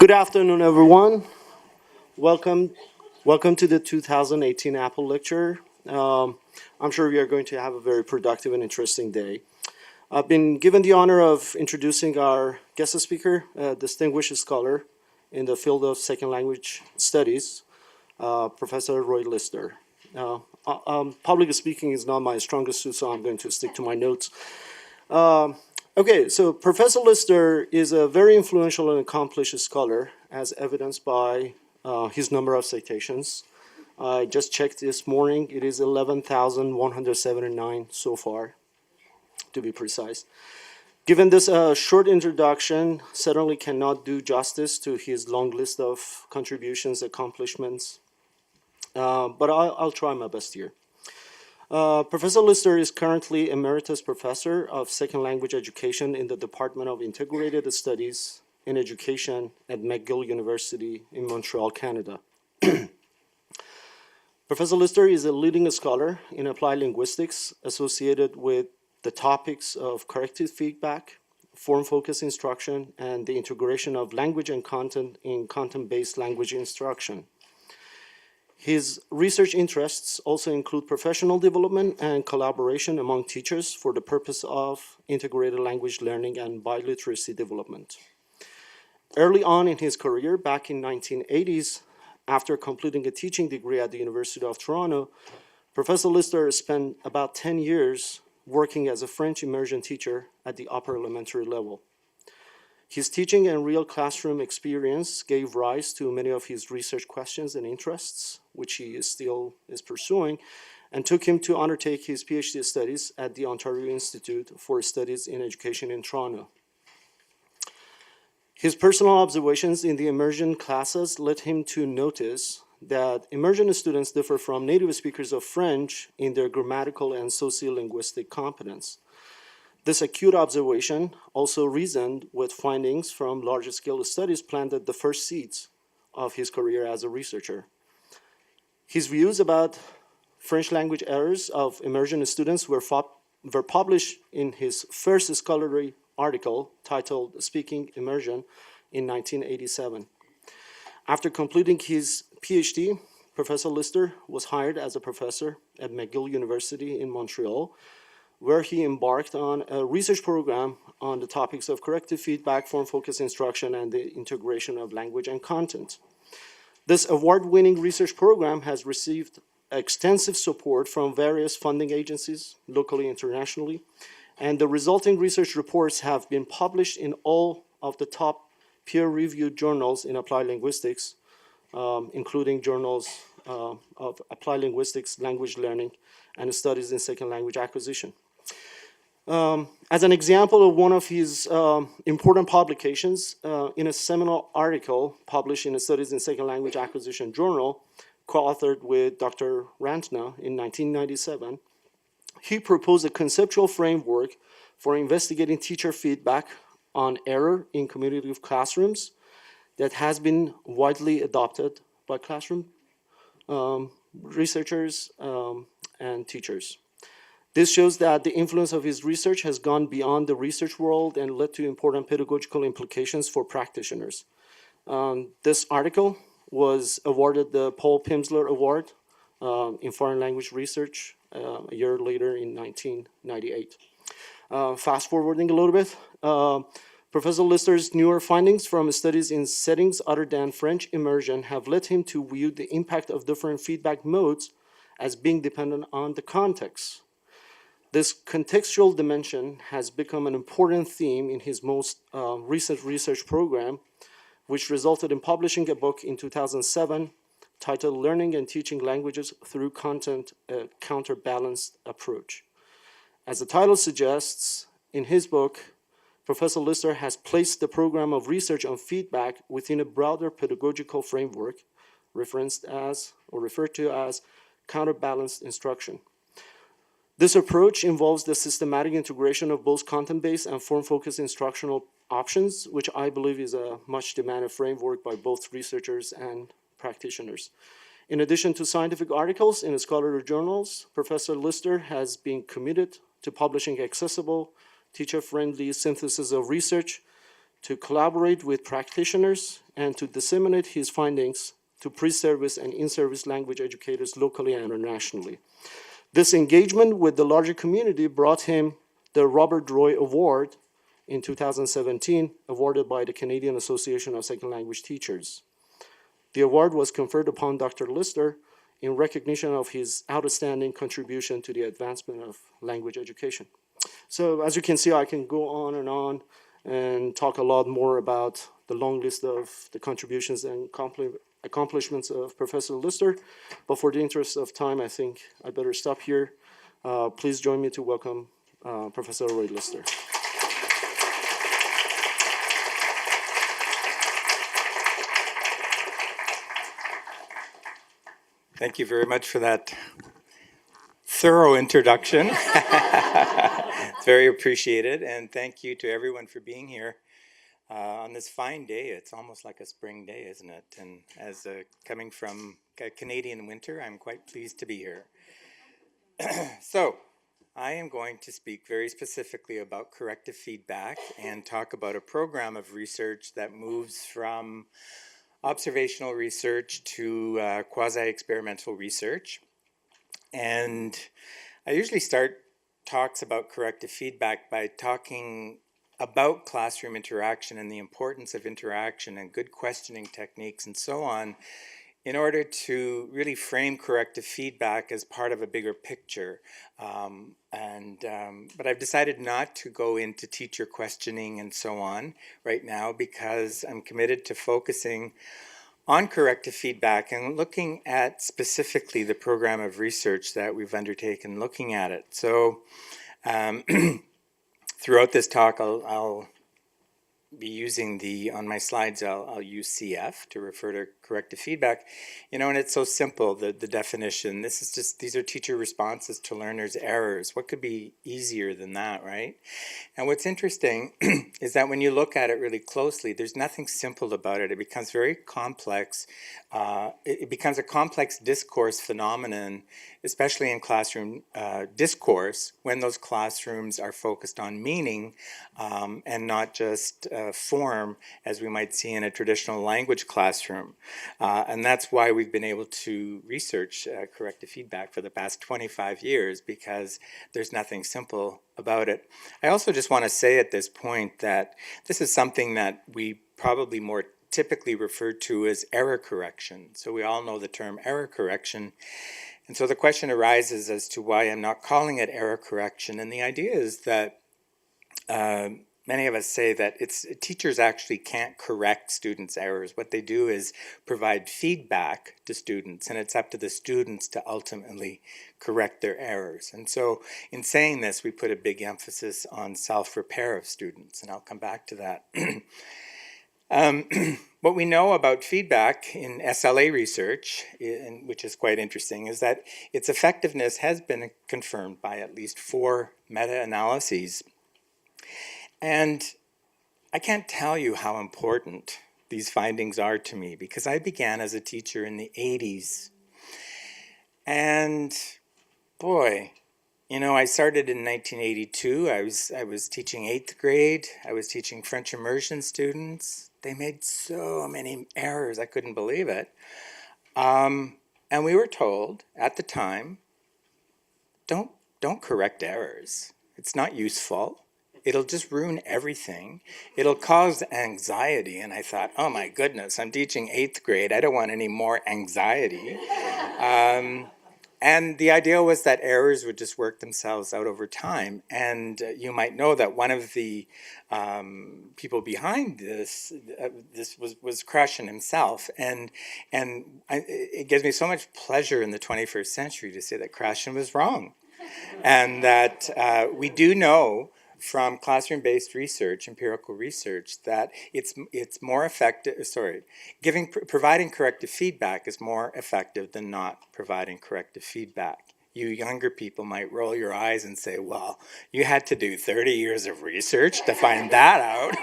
Good afternoon, everyone. Welcome, welcome to the 2018 Apple Lecture. I'm sure we are going to have a very productive and interesting day. I've been given the honor of introducing our guest speaker, a distinguished scholar in the field of second language studies, Professor Roy Lyster. Public speaking is not my strongest suit, so I'm going to stick to my notes. Okay, so Professor Lyster is a very influential and accomplished scholar, as evidenced by his number of citations. I just checked this morning. It is 11,179 so far, to be precise. Given this short introduction, certainly cannot do justice to his long list of contributions, accomplishments, but I'll try my best here. Professor Lyster is currently Emeritus Professor of Second Language Education in the Department of Integrated Studies in Education at McGill University in Montreal, Canada. Professor Lyster is a leading scholar in applied linguistics associated with the topics of corrective feedback, form-focused instruction, and the integration of language and content in content-based language instruction. His research interests also include professional development and collaboration among teachers for the purpose of integrated language learning and biliteracy development. Early on in his career, back in 1980s, after completing a teaching degree at the University of Toronto, Professor Lyster spent about 10 years working as a French immersion teacher at the upper elementary level. His teaching and real classroom experience gave rise to many of his research questions and interests, which he still is pursuing, and took him to undertake his PhD studies at the Ontario Institute for Studies in Education in Toronto. His personal observations in the immersion classes led him to notice that immersion students differ from native speakers of French in their grammatical and sociolinguistic competence. This acute observation also reasoned with findings from large-scale studies planted the first seeds of his career as a researcher. His views about French language errors of immersion students were published in his first scholarly article titled Speaking Immersion in 1987. After completing his PhD, Professor Lyster was hired as a professor at McGill University in Montreal, where he embarked on a research program on the topics of corrective feedback, form-focused instruction, and the integration of language and content. This award-winning research program has received extensive support from various funding agencies, locally and internationally, and the resulting research reports have been published in all of the top peer-reviewed journals in applied linguistics, including journals of applied linguistics, language learning, and studies in second language acquisition. As an example of one of his important publications, in a seminal article published in a Studies in Second Language Acquisition journal, co-authored with Dr. Rantna in 1997, he proposed a conceptual framework for investigating teacher feedback on error in communicative classrooms that has been widely adopted by classroom researchers and teachers. This shows that the influence of his research has gone beyond the research world and led to important pedagogical implications for practitioners. This article was awarded the Paul Pimsleur Award in Foreign Language Research a year later in 1998. Fast forwarding a little bit, Professor Lyster's newer findings from studies in settings other than French immersion have led him to view the impact of different feedback modes as being dependent on the context. This contextual dimension has become an important theme in his most recent research program, which resulted in publishing a book in 2007 titled Learning and Teaching Languages Through Content, a Counterbalanced Approach. As the title suggests, in his book, Professor Lyster has placed the program of research on feedback within a broader pedagogical framework referenced as, or referred to as, counterbalanced instruction. This approach involves the systematic integration of both content-based and form-focused instructional options, which I believe is a much demanded framework by both researchers and practitioners. In addition to scientific articles in scholarly journals, Professor Lyster has been committed to publishing accessible, teacher-friendly synthesis of research to collaborate with practitioners, and to disseminate his findings to pre-service and in-service language educators locally and internationally. This engagement with the larger community brought him the Robert Roy Award in 2017, awarded by the Canadian Association of Second Language Teachers. The award was conferred upon Dr. Lyster in recognition of his outstanding contribution to the advancement of language education. So as you can see, I can go on and talk a lot more about the long list of the contributions and accomplishments of Professor Lyster, but for the interest of time, I think I better stop here. Please join me to welcome Professor Roy Lyster. Thank you very much for that thorough introduction. It's very appreciated, and thank you to everyone for being here on this fine day. It's almost like a spring day, isn't it? And as coming from a Canadian winter, I'm quite pleased to be here. So, I am going to speak very specifically about corrective feedback and talk about a program of research that moves from observational research to quasi-experimental research. And I usually start talks about corrective feedback by talking about classroom interaction and the importance of interaction and good questioning techniques and so on, in order to really frame corrective feedback as part of a bigger picture. But I've decided not to go into teacher questioning and so on right now, because I'm committed to focusing on corrective feedback and looking at specifically the program of research that we've undertaken looking at it. So throughout this talk, I'll be using on my slides, I'll use CF to refer to corrective feedback. You know, and it's so simple, the definition. These are teacher responses to learners' errors. What could be easier than that, right? And what's interesting is that when you look at it really closely, there's nothing simple about it. It becomes very complex. It becomes a complex discourse phenomenon, especially in classroom discourse, when those classrooms are focused on meaning and not just form, as we might see in a traditional language classroom. And that's why we've been able to research corrective feedback for the past 25 years, because there's nothing simple about it. I also just want to say at this point that this is something that we probably more typically refer to as error correction. So we all know the term error correction. And so the question arises as to why I'm not calling it error correction. And the idea is that many of us say that teachers actually can't correct students' errors. What they do is provide feedback to students, and it's up to the students to ultimately correct their errors. And so in saying this, we put a big emphasis on self-repair of students, and I'll come back to that. What we know about feedback in SLA research, which is quite interesting, is that its effectiveness has been confirmed by at least 4 meta-analyses. And I can't tell you how important these findings are to me, because I began as a teacher in the 80s. And boy, you know, I started in 1982. I was teaching 8th grade. I was teaching French immersion students. They made so many errors, I couldn't believe it. And we were told at the time, don't correct errors. It's not useful. It'll just ruin everything. It'll cause anxiety. And I thought, oh my goodness, I'm teaching 8th grade. I don't want any more anxiety. And the idea was that errors would just work themselves out over time. And you might know that one of the people behind this was Krashen himself. And it gives me so much pleasure in the 21st century to say that Krashen was wrong. And that we do know from classroom-based research, empirical research, that it's more effective. Providing corrective feedback is more effective than not providing corrective feedback. you younger people might roll your eyes and say, well, you had to do 30 years of research to find that out.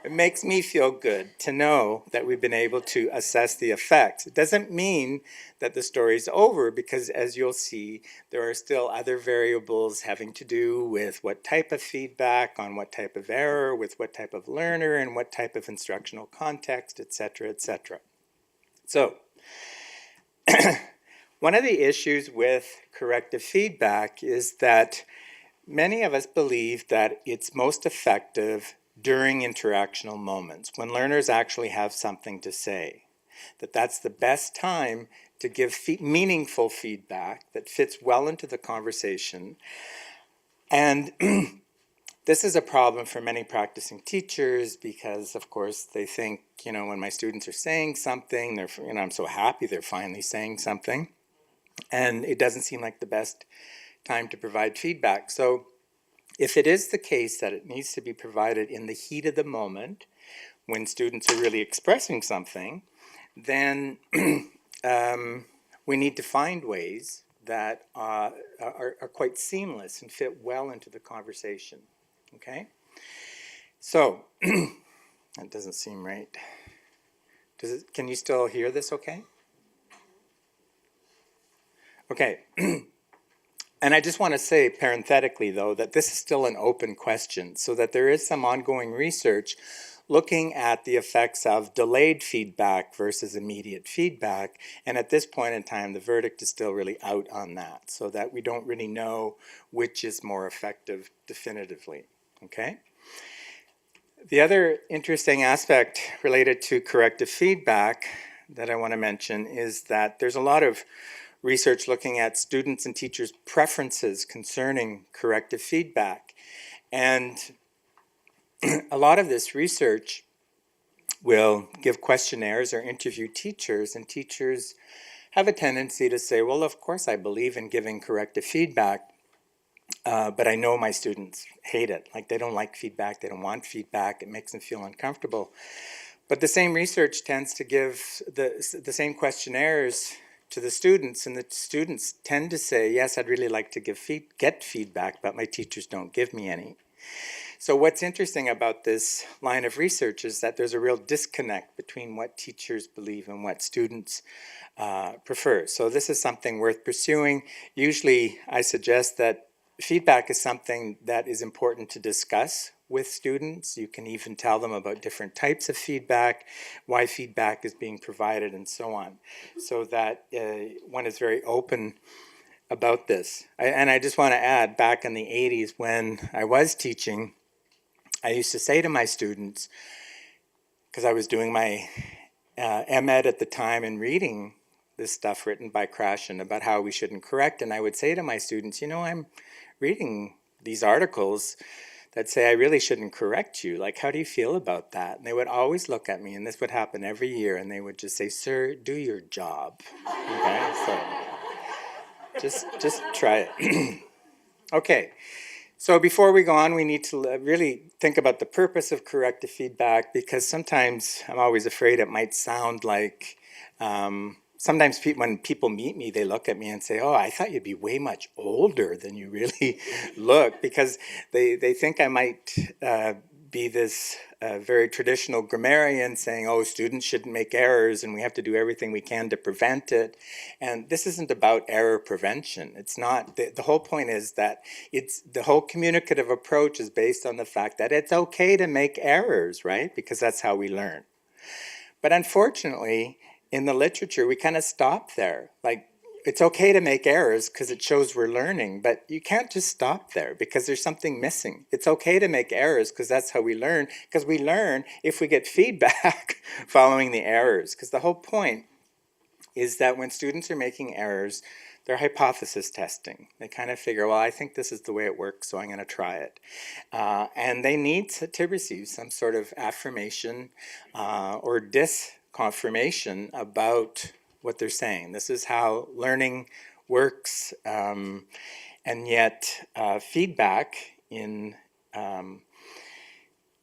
It makes me feel good to know that we've been able to assess the effects. It doesn't mean that the story's over, because as you'll see, there are still other variables having to do with what type of feedback, on what type of error, with what type of learner, and what type of instructional context, etc., etc. So, one of the issues with corrective feedback is that many of us believe that it's most effective during interactional moments, when learners actually have something to say, that's the best time to give meaningful feedback that fits well into the conversation. And this is a problem for many practicing teachers because, of course, they think, when my students are saying something, they're, I'm so happy they're finally saying something. And it doesn't seem like the best time to provide feedback. So if it is the case that it needs to be provided in the heat of the moment, when students are really expressing something, then we need to find ways that are quite seamless and fit well into the conversation. Okay? So, that doesn't seem right. Can you still hear this okay? Okay. And I just want to say parenthetically, though, that this is still an open question, so that there is some ongoing research looking at the effects of delayed feedback versus immediate feedback. And at this point in time, the verdict is still really out on that, so that we don't really know which is more effective definitively. Okay? The other interesting aspect related to corrective feedback that I want to mention is that there's a lot of research looking at students' and teachers' preferences concerning corrective feedback. And a lot of this research will give questionnaires or interview teachers, and teachers have a tendency to say, well, of course I believe in giving corrective feedback, but I know my students hate it. Like, they don't like feedback, they don't want feedback, it makes them feel uncomfortable. But the same research tends to give the same questionnaires to the students, and the students tend to say, yes, I'd really like to get feedback, but my teachers don't give me any. So what's interesting about this line of research is that there's a real disconnect between what teachers believe and what students prefer. So this is something worth pursuing. Usually I suggest that feedback is something that is important to discuss with students. You can even tell them about different types of feedback, why feedback is being provided, and so on, so that one is very open about this. And I just want to add, back in the 80s when I was teaching, I used to say to my students, because I was doing my MEd at the time and reading this stuff written by Krashen about how we shouldn't correct, and I would say to my students, I'm reading these articles that say I really shouldn't correct you. Like, how do you feel about that? And they would always look at me, and this would happen every year, and they would just say, sir, do your job. Okay, so just try it. Okay, so before we go on, we need to really think about the purpose of corrective feedback, because sometimes I'm always afraid it might sound like, sometimes when people meet me, they look at me and say, oh, I thought you'd be way much older than you really look, because they think I might be this very traditional grammarian saying, oh, students shouldn't make errors and we have to do everything we can to prevent it. And this isn't about error prevention. It's not. The whole point is that the whole communicative approach is based on the fact that it's okay to make errors, right? Because that's how we learn. But unfortunately, in the literature, we kind of stop there. Like, it's okay to make errors because it shows we're learning, but you can't just stop there because there's something missing. It's okay to make errors because that's how we learn, because we learn if we get feedback following the errors. Because the whole point is that when students are making errors, they're hypothesis testing. They kind of figure, well, I think this is the way it works, so I'm going to try it. And they need to receive some sort of affirmation or disconfirmation about what they're saying. This is how learning works, and yet feedback in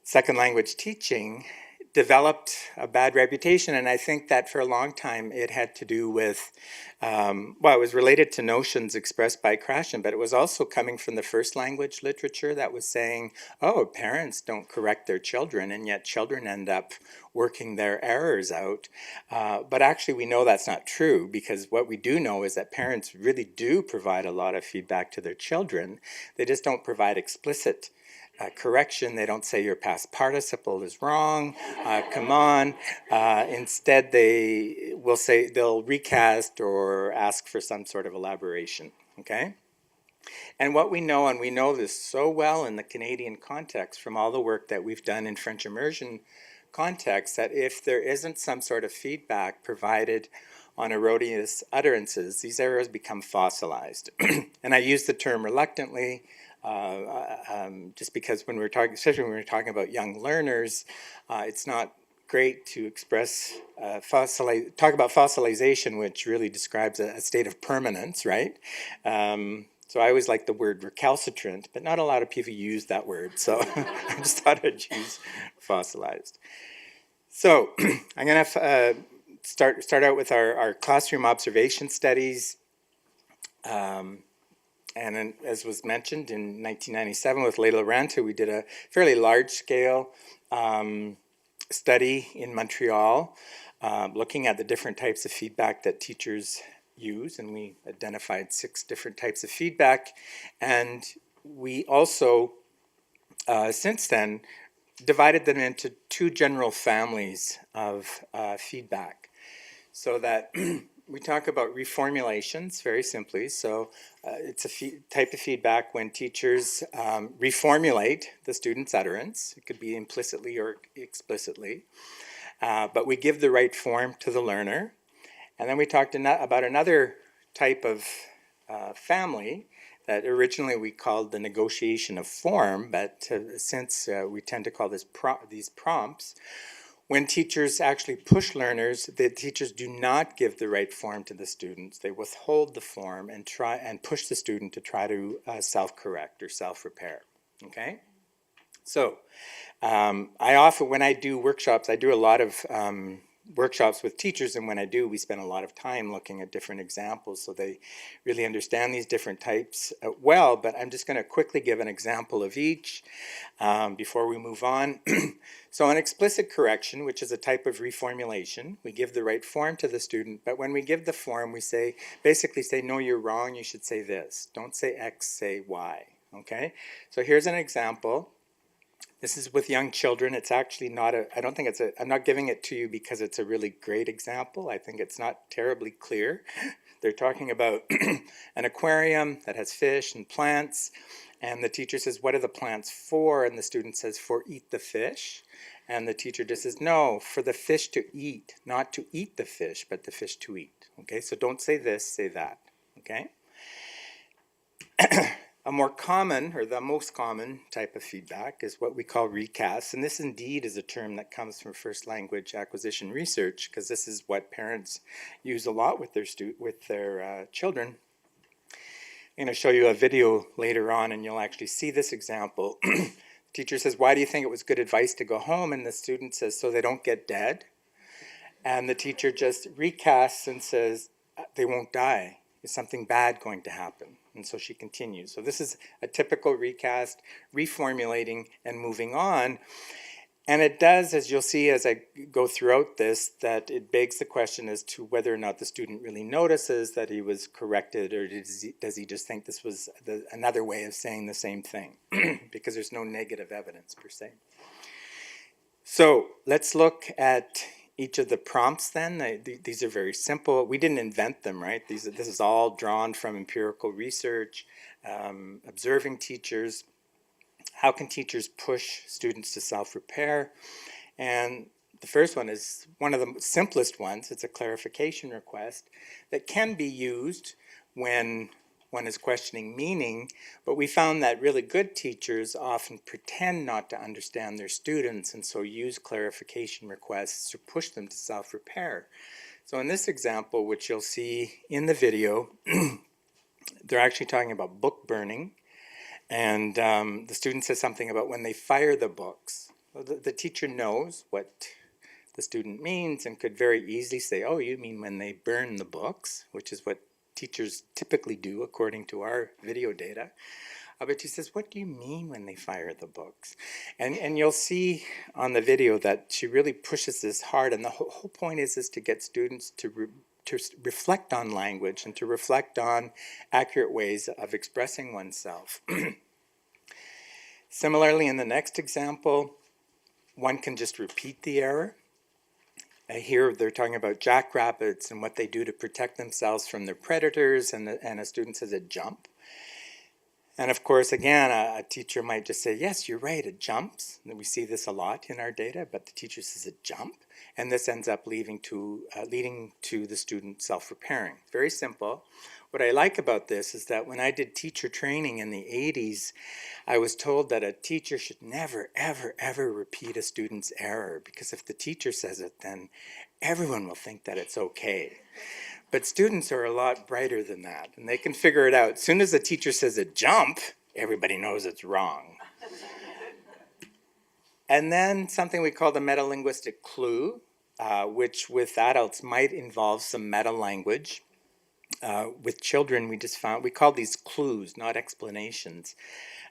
second language teaching developed a bad reputation, and I think that for a long time it had to do with, well, it was related to notions expressed by Krashen, but it was also coming from the first language literature that was saying, oh, parents don't correct their children, and yet children end up working their errors out. But actually we know that's not true, because what we do know is that parents really do provide a lot of feedback to their children. They just don't provide explicit correction. They don't say your past participle is wrong. Come on. Instead, they will say they'll recast or ask for some sort of elaboration. Okay. And what we know, and we know this so well in the Canadian context from all the work that we've done in French immersion context, that if there isn't some sort of feedback provided on erroneous utterances, these errors become fossilized. And I use the term reluctantly, just because when we're talking, especially when we're talking about young learners, it's not great to express, talk about fossilization, which really describes a state of permanence, right? So I always like the word recalcitrant, but not a lot of people use that word, so I just thought I'd use fossilized. So I'm going to start out with our classroom observation studies. And then, as was mentioned, in 1997 with Leila Ranta, we did a fairly large-scale study in Montreal, looking at the different types of feedback that teachers use, and we identified 6 different types of feedback. And we also, since then, divided them into 2 general families of feedback, so that we talk about reformulations very simply. So it's a type of feedback when teachers reformulate the student's utterance. It could be implicitly or explicitly, but we give the right form to the learner. And then we talked about another type of family that originally we called the negotiation of form, but since we tend to call these prompts. When teachers actually push learners, the teachers do not give the right form to the students. They withhold the form and try and push the student to try to self-correct or self-repair. Okay? So I often, when I do workshops, I do a lot of workshops with teachers, and when I do, we spend a lot of time looking at different examples so they really understand these different types well, but I'm just going to quickly give an example of each before we move on. So an explicit correction, which is a type of reformulation, we give the right form to the student, but when we give the form, we basically say, no, you're wrong, you should say this. Don't say X, say Y, okay? So here's an example. This is with young children. It's actually not I'm not giving it to you because it's a really great example. I think it's not terribly clear. They're talking about an aquarium that has fish and plants, and the teacher says, what are the plants for? And the student says, for eat the fish. And the teacher just says, no, for the fish to eat, not to eat the fish, but the fish to eat. Okay, so don't say this, say that. Okay? A more common, or the most common type of feedback is what we call recasts. And this indeed is a term that comes from first language acquisition research, because this is what parents use a lot with their children. I'm going to show you a video later on, and you'll actually see this example. The teacher says, why do you think it was good advice to go home? And the student says, so they don't get dead. And the teacher just recasts and says, they won't die. Is something bad going to happen? And so she continues. So this is a typical recast, reformulating and moving on. And it does, as you'll see as I go throughout this, that it begs the question as to whether or not the student really notices that he was corrected, or does he just think this was another way of saying the same thing? Because there's no negative evidence per se. So let's look at each of the prompts then. These are very simple. We didn't invent them, right? This is all drawn from empirical research, observing teachers. How can teachers push students to self-repair? And the first one is one of the simplest ones. It's a clarification request that can be used when one is questioning meaning, but we found that really good teachers often pretend not to understand their students and so use clarification requests to push them to self-repair. So in this example, which you'll see in the video, they're actually talking about book burning, and the student says something about when they fire the books. Well, the teacher knows what the student means and could very easily say, oh, you mean when they burn the books, which is what teachers typically do according to our video data. But she says, what do you mean when they fire the books? And you'll see on the video that she really pushes this hard. And the whole point is to get students to reflect on language and to reflect on accurate ways of expressing oneself. Similarly, in the next example, one can just repeat the error. Here they're talking about jackrabbits and what they do to protect themselves from their predators, and a student says a jump. And of course, again, a teacher might just say, yes, you're right, it jumps. And we see this a lot in our data, but the teacher says a jump. And this ends up leading to the student self-repairing. Very simple. What I like about this is that when I did teacher training in the 80s, I was told that a teacher should never, ever, ever repeat a student's error, because if the teacher says it, then everyone will think that it's okay. But students are a lot brighter than that, and they can figure it out. As soon as the teacher says a jump, everybody knows it's wrong. And then something we call the Metalinguistic Clue, which with adults might involve some meta-language. With children, we call these clues, not explanations.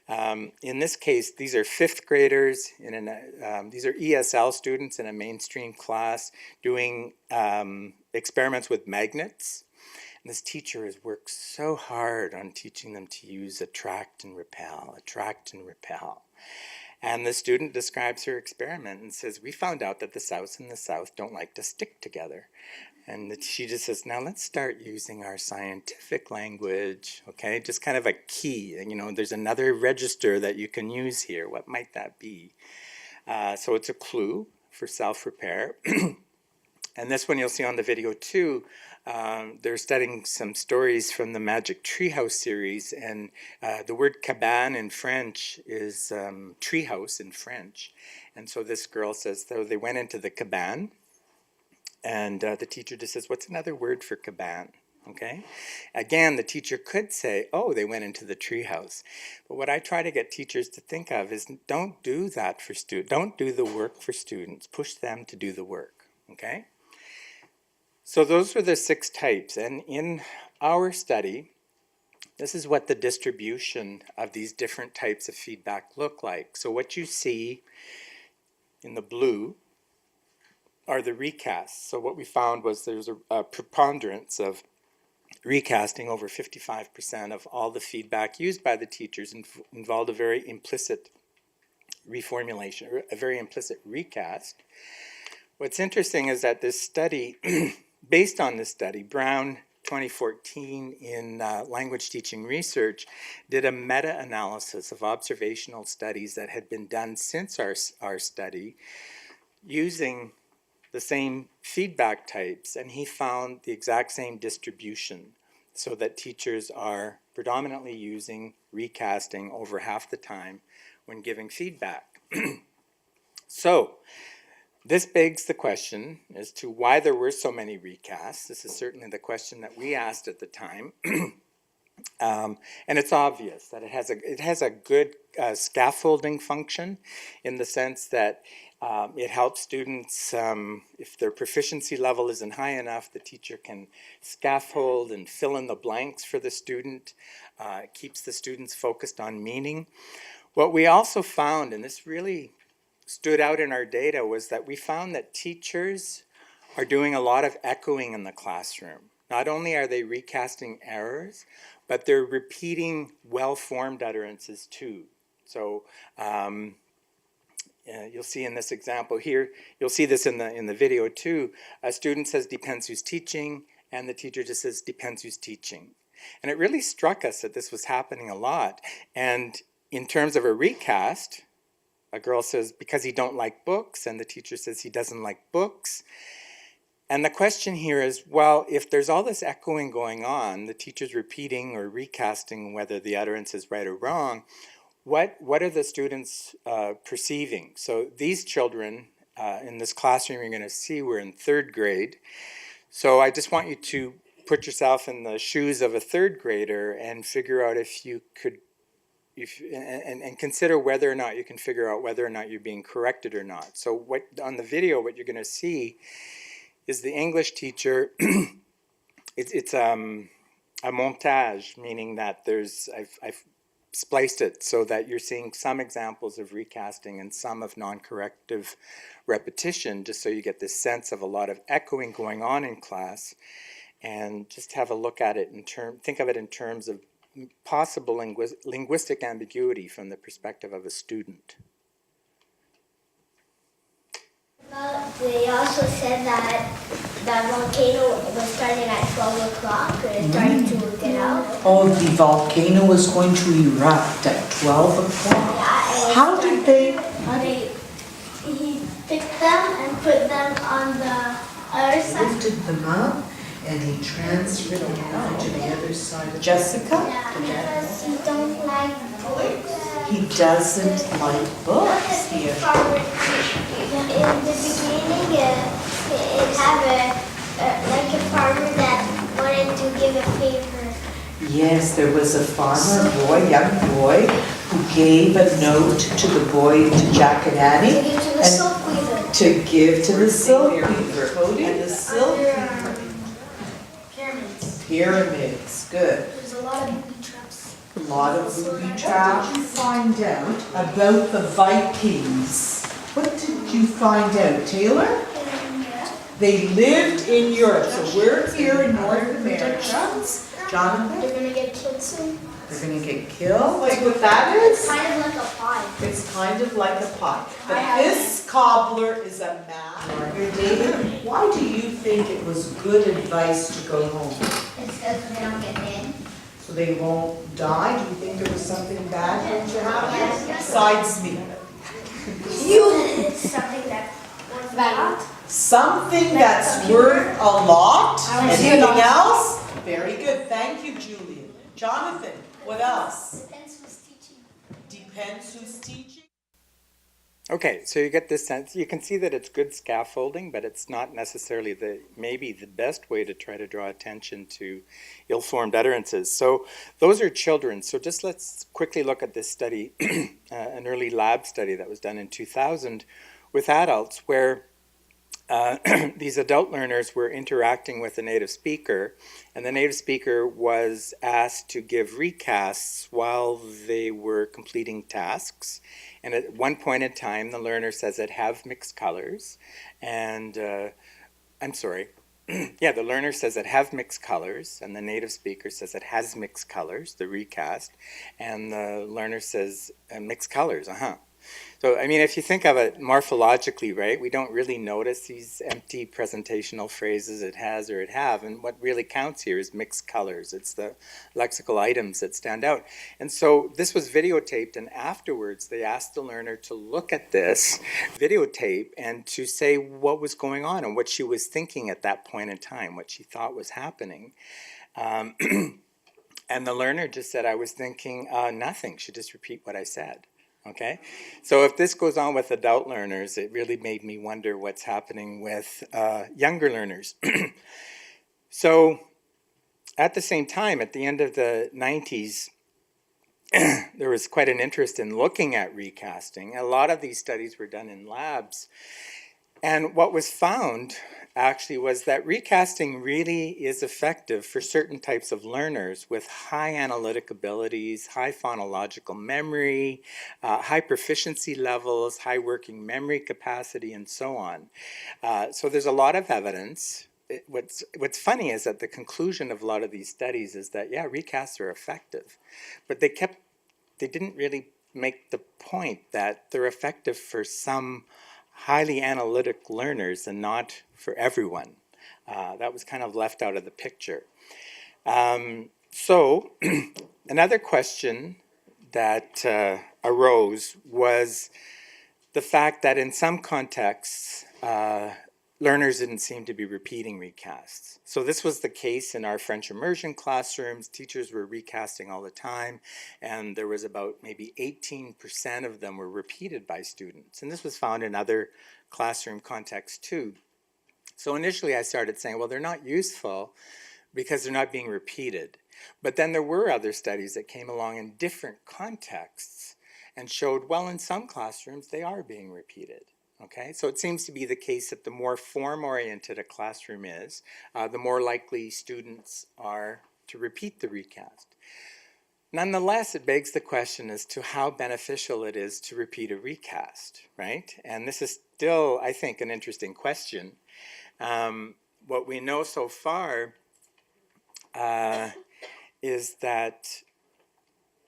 In this case, these are fifth graders, these are ESL students in a mainstream class doing experiments with magnets. And this teacher has worked so hard on teaching them to use attract and repel, attract and repel. And the student describes her experiment and says, we found out that the South and the South don't like to stick together. And she just says, now let's start using our scientific language, okay? Just kind of a key. And, there's another register that you can use here. What might that be? So it's a clue for self-repair. And this one you'll see on the video too. They're studying some stories from the Magic Treehouse series, and the word cabane in French is treehouse in French. And so this girl says, so they went into the cabane, and the teacher just says, what's another word for cabane? Okay. Again, the teacher could say, oh, they went into the treehouse. But what I try to get teachers to think of is don't do that for students. Don't do the work for students. Push them to do the work. Okay. So those were the 6 types. And in our study, this is what the distribution of these different types of feedback look like. So what you see in the blue are the recasts. So what we found was there's a preponderance of recasting. Over 55% of all the feedback used by the teachers involved a very implicit reformulation, or a very implicit recast. What's interesting is that this study, based on this study, Brown 2014 in language teaching research did a meta-analysis of observational studies that had been done since our study using the same feedback types, and he found the exact same distribution, so that teachers are predominantly using recasting over half the time when giving feedback. So this begs the question as to why there were so many recasts. This is certainly the question that we asked at the time. And it's obvious that it has a good scaffolding function, in the sense that it helps students, if their proficiency level isn't high enough, the teacher can scaffold and fill in the blanks for the student. It keeps the students focused on meaning. What we also found, and this really stood out in our data, was that we found that teachers are doing a lot of echoing in the classroom. Not only are they recasting errors, but they're repeating well-formed utterances too. So you'll see in this example here, you'll see this in the video too. A student says, depends who's teaching, and the teacher just says, depends who's teaching. And it really struck us that this was happening a lot. And in terms of a recast, a girl says, because he don't like books, and the teacher says he doesn't like books. And the question here is, well, if there's all this echoing going on, the teacher's repeating or recasting whether the utterance is right or wrong, what are the students perceiving? So these children in this classroom you're going to see were in 3rd grade. So I just want you to put yourself in the shoes of a 3rd grader and figure out if you could and consider whether or not you can figure out whether or not you're being corrected or not. So what on the video, what you're going to see is the English teacher. It's a montage, meaning that I've spliced it so that you're seeing some examples of recasting and some of non-corrective repetition, just so you get this sense of a lot of echoing going on in class, and just have a look at it think of it in terms of possible linguistic ambiguity from the perspective of a student. They also said that that volcano was starting at 12 o'clock and it's starting to get out. Oh, the volcano was going to erupt at 12 o'clock. Yeah, How did they? He picked them and put them on the other side. Lifted them up and he transferred them over to the other side. Jessica? Yeah, because he don't like books. He doesn't like books. In the beginning, it had like a farmer that wanted to give a favor. Yes, there was a farmer boy, young boy, who gave a note to the boy, to Jack and Annie, To give to the silk weaver. to give to the silk weaver. And the silk weaver. Pyramids. Pyramids, good. There's a lot of booby traps. A lot of booby traps. What did you find out about the Vikings? What did you find out, Taylor? Yeah. They lived in Europe, so we're here in North America. Jonathan? They're gonna get killed soon. They're gonna get killed? Like what that is? Kind of like a pie. It's kind of like a pie. But I have this cobbler is a man. David, why do you think it was good advice to go home? It's because they don't get in. So they won't die? Do you think there was something bad going to happen? Yes. Besides me. It's something that was bad. Something that's worth a lot. I wanna see a Anything lot. else? Very good. Thank you, Julian. Jonathan, what else? Depends who's teaching. Depends who's teaching. Okay, so you get this sense, you can see that it's good scaffolding, but it's not necessarily maybe the best way to try to draw attention to ill-formed utterances. So those are children. So just let's quickly look at this study, an early lab study that was done in 2000 with adults, where these adult learners were interacting with a native speaker, and the native speaker was asked to give recasts while they were completing tasks. And at one point in time, the learner says it have mixed colors, and I'm sorry, yeah, the learner says it have mixed colors, and the native speaker says it has mixed colors, the recast, and the learner says mixed colors, So, I mean, if you think of it morphologically, right, we don't really notice these empty presentational phrases, it has or it have, and what really counts here is mixed colors. It's the lexical items that stand out. And so this was videotaped, and afterwards they asked the learner to look at this videotape and to say what was going on and what she was thinking at that point in time, what she thought was happening. And the learner just said, I was thinking nothing. She just repeat what I said. Okay, so if this goes on with adult learners, it really made me wonder what's happening with younger learners. So at the same time, at the end of the 90s, there was quite an interest in looking at recasting. A lot of these studies were done in labs. And what was found actually was that recasting really is effective for certain types of learners with high analytic abilities, high phonological memory, high proficiency levels, high working memory capacity, and so on. So there's a lot of evidence. What's funny is that the conclusion of a lot of these studies is that, yeah, recasts are effective. But they didn't really make the point that they're effective for some highly analytic learners and not for everyone. That was kind of left out of the picture. So another question that arose was the fact that in some contexts, learners didn't seem to be repeating recasts. So this was the case in our French immersion classrooms. Teachers were recasting all the time, and there was about maybe 18% of them were repeated by students. And this was found in other classroom contexts too. So initially I started saying, well, they're not useful because they're not being repeated. But then there were other studies that came along in different contexts and showed, well, in some classrooms, they are being repeated. Okay, so it seems to be the case that the more form-oriented a classroom is, the more likely students are to repeat the recast. Nonetheless, it begs the question as to how beneficial it is to repeat a recast, right? And this is still, I think, an interesting question. What we know so far is that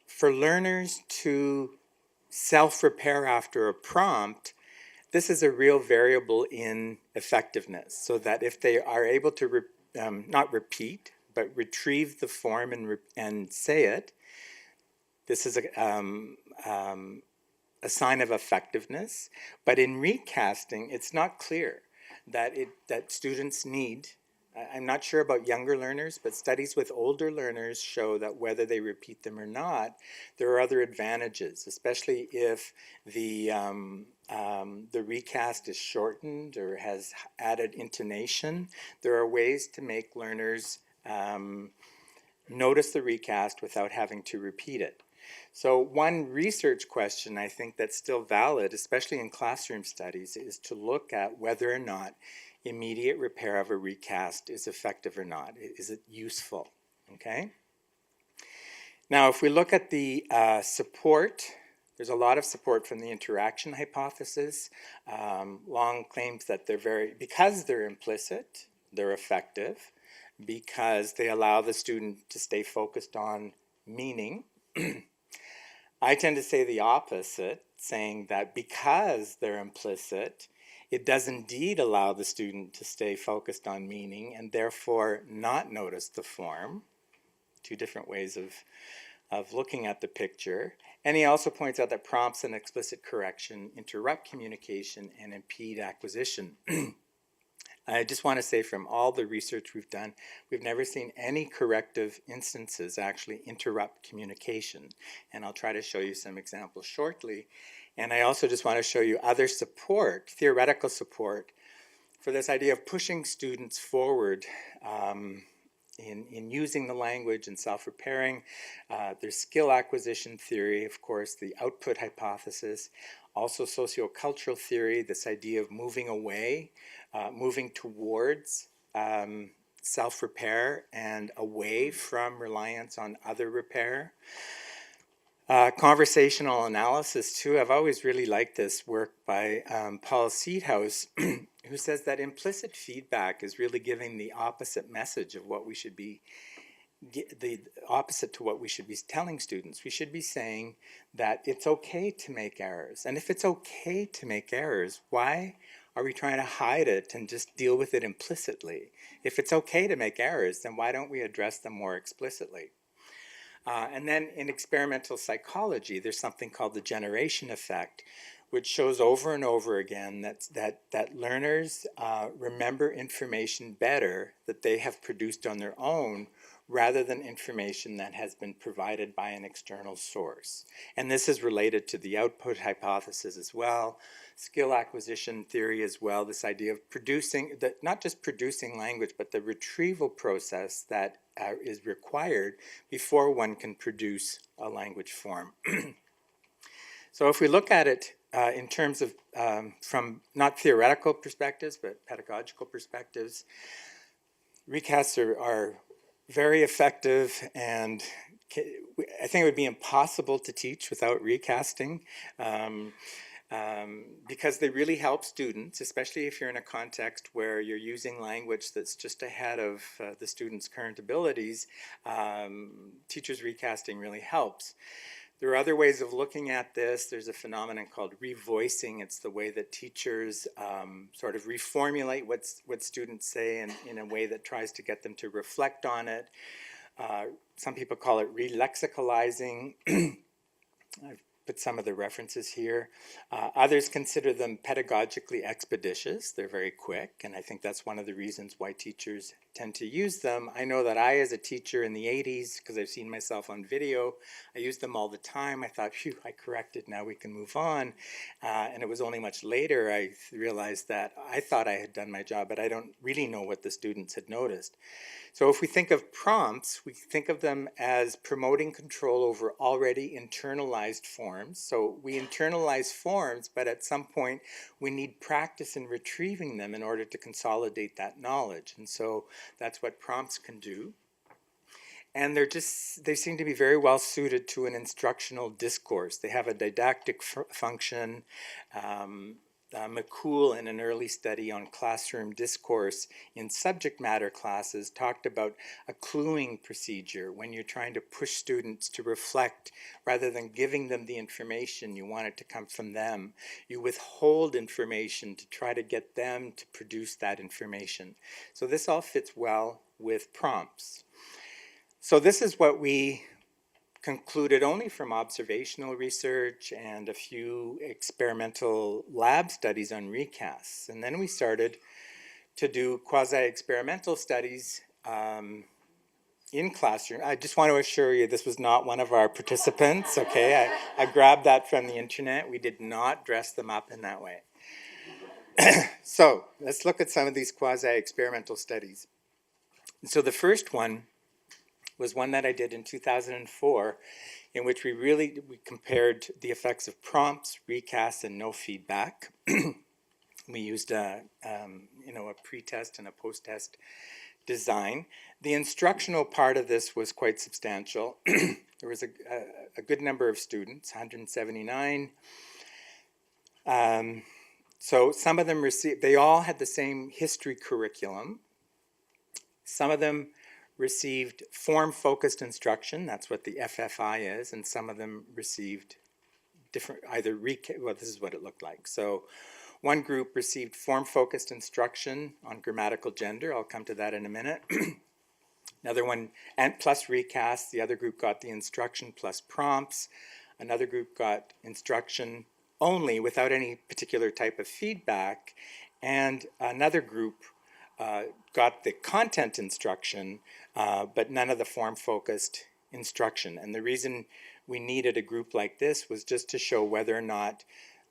for learners to self-repair after a prompt, this is a real variable in effectiveness, so that if they are able to not repeat, but retrieve the form and say it, this is a sign of effectiveness. But in recasting, it's not clear that students need. I'm not sure about younger learners, but studies with older learners show that whether they repeat them or not, there are other advantages, especially if the recast is shortened or has added intonation. There are ways to make learners notice the recast without having to repeat it. So one research question I think that's still valid, especially in classroom studies, is to look at whether or not immediate repair of a recast is effective or not. Is it useful? Okay. Now, if we look at the support, there's a lot of support from the interaction hypothesis. Long claims that because they're implicit, they're effective, because they allow the student to stay focused on meaning. I tend to say the opposite, saying that because they're implicit, it does indeed allow the student to stay focused on meaning and therefore not notice the form. Two different ways of looking at the picture. And he also points out that prompts and explicit correction interrupt communication and impede acquisition. I just want to say from all the research we've done, we've never seen any corrective instances actually interrupt communication. And I'll try to show you some examples shortly. And I also just want to show you other support, theoretical support, for this idea of pushing students forward in using the language and self-repairing. There's skill acquisition theory, of course, the output hypothesis, also sociocultural theory, this idea of moving away, moving towards self-repair and away from reliance on other repair. Conversational analysis, too. I've always really liked this work by Paul Seedhouse, who says that implicit feedback is really giving the opposite message of what we should be, the opposite to what we should be telling students. We should be saying that it's okay to make errors. And if it's okay to make errors, why are we trying to hide it and just deal with it implicitly? If it's okay to make errors, then why don't we address them more explicitly? And then in experimental psychology, there's something called the generation effect, which shows over and over again that learners remember information better that they have produced on their own rather than information that has been provided by an external source. And this is related to the output hypothesis as well, skill acquisition theory as well, this idea of producing, not just producing language, but the retrieval process that is required before one can produce a language form. So if we look at it in terms of, from not theoretical perspectives, but pedagogical perspectives, recasts are very effective, and I think it would be impossible to teach without recasting because they really help students, especially if you're in a context where you're using language that's just ahead of the student's current abilities. Teachers recasting really helps. There are other ways of looking at this. There's a phenomenon called revoicing. It's the way that teachers sort of reformulate what students say in a way that tries to get them to reflect on it. Some people call it relexicalizing. I've put some of the references here. Others consider them pedagogically expeditious. They're very quick, and I think that's one of the reasons why teachers tend to use them. I know that I, as a teacher in the 80s, because I've seen myself on video, I used them all the time. I thought, phew, I corrected, now we can move on. And it was only much later I realized that I thought I had done my job, but I don't really know what the students had noticed. So if we think of prompts, we think of them as promoting control over already internalized forms. So we internalize forms, but at some point we need practice in retrieving them in order to consolidate that knowledge. And so that's what prompts can do. And they seem to be very well suited to an instructional discourse. They have a didactic function. McGill, in an early study on classroom discourse in subject matter classes, talked about a cluing procedure when you're trying to push students to reflect rather than giving them the information. You want it to come from them. You withhold information to try to get them to produce that information. So this all fits well with prompts. So this is what we concluded only from observational research and a few experimental lab studies on recasts. And then we started to do quasi-experimental studies in classroom. I just want to assure you this was not one of our participants, okay? I grabbed that from the internet. We did not dress them up in that way. So let's look at some of these quasi-experimental studies. So the first one was one that I did in 2004, in which we compared the effects of prompts, recasts, and no feedback. We used a pre-test and a post-test design. The instructional part of this was quite substantial. There was a good number of students, 179. So some of them they all had the same history curriculum. Some of them received form-focused instruction, that's what the FFI is, and some of them received different, this is what it looked like. So one group received form-focused instruction on grammatical gender, I'll come to that in a minute. Another one, and plus recasts, the other group got the instruction plus prompts. Another group got instruction only without any particular type of feedback, and another group got the content instruction, but none of the form-focused instruction. And the reason we needed a group like this was just to show whether or not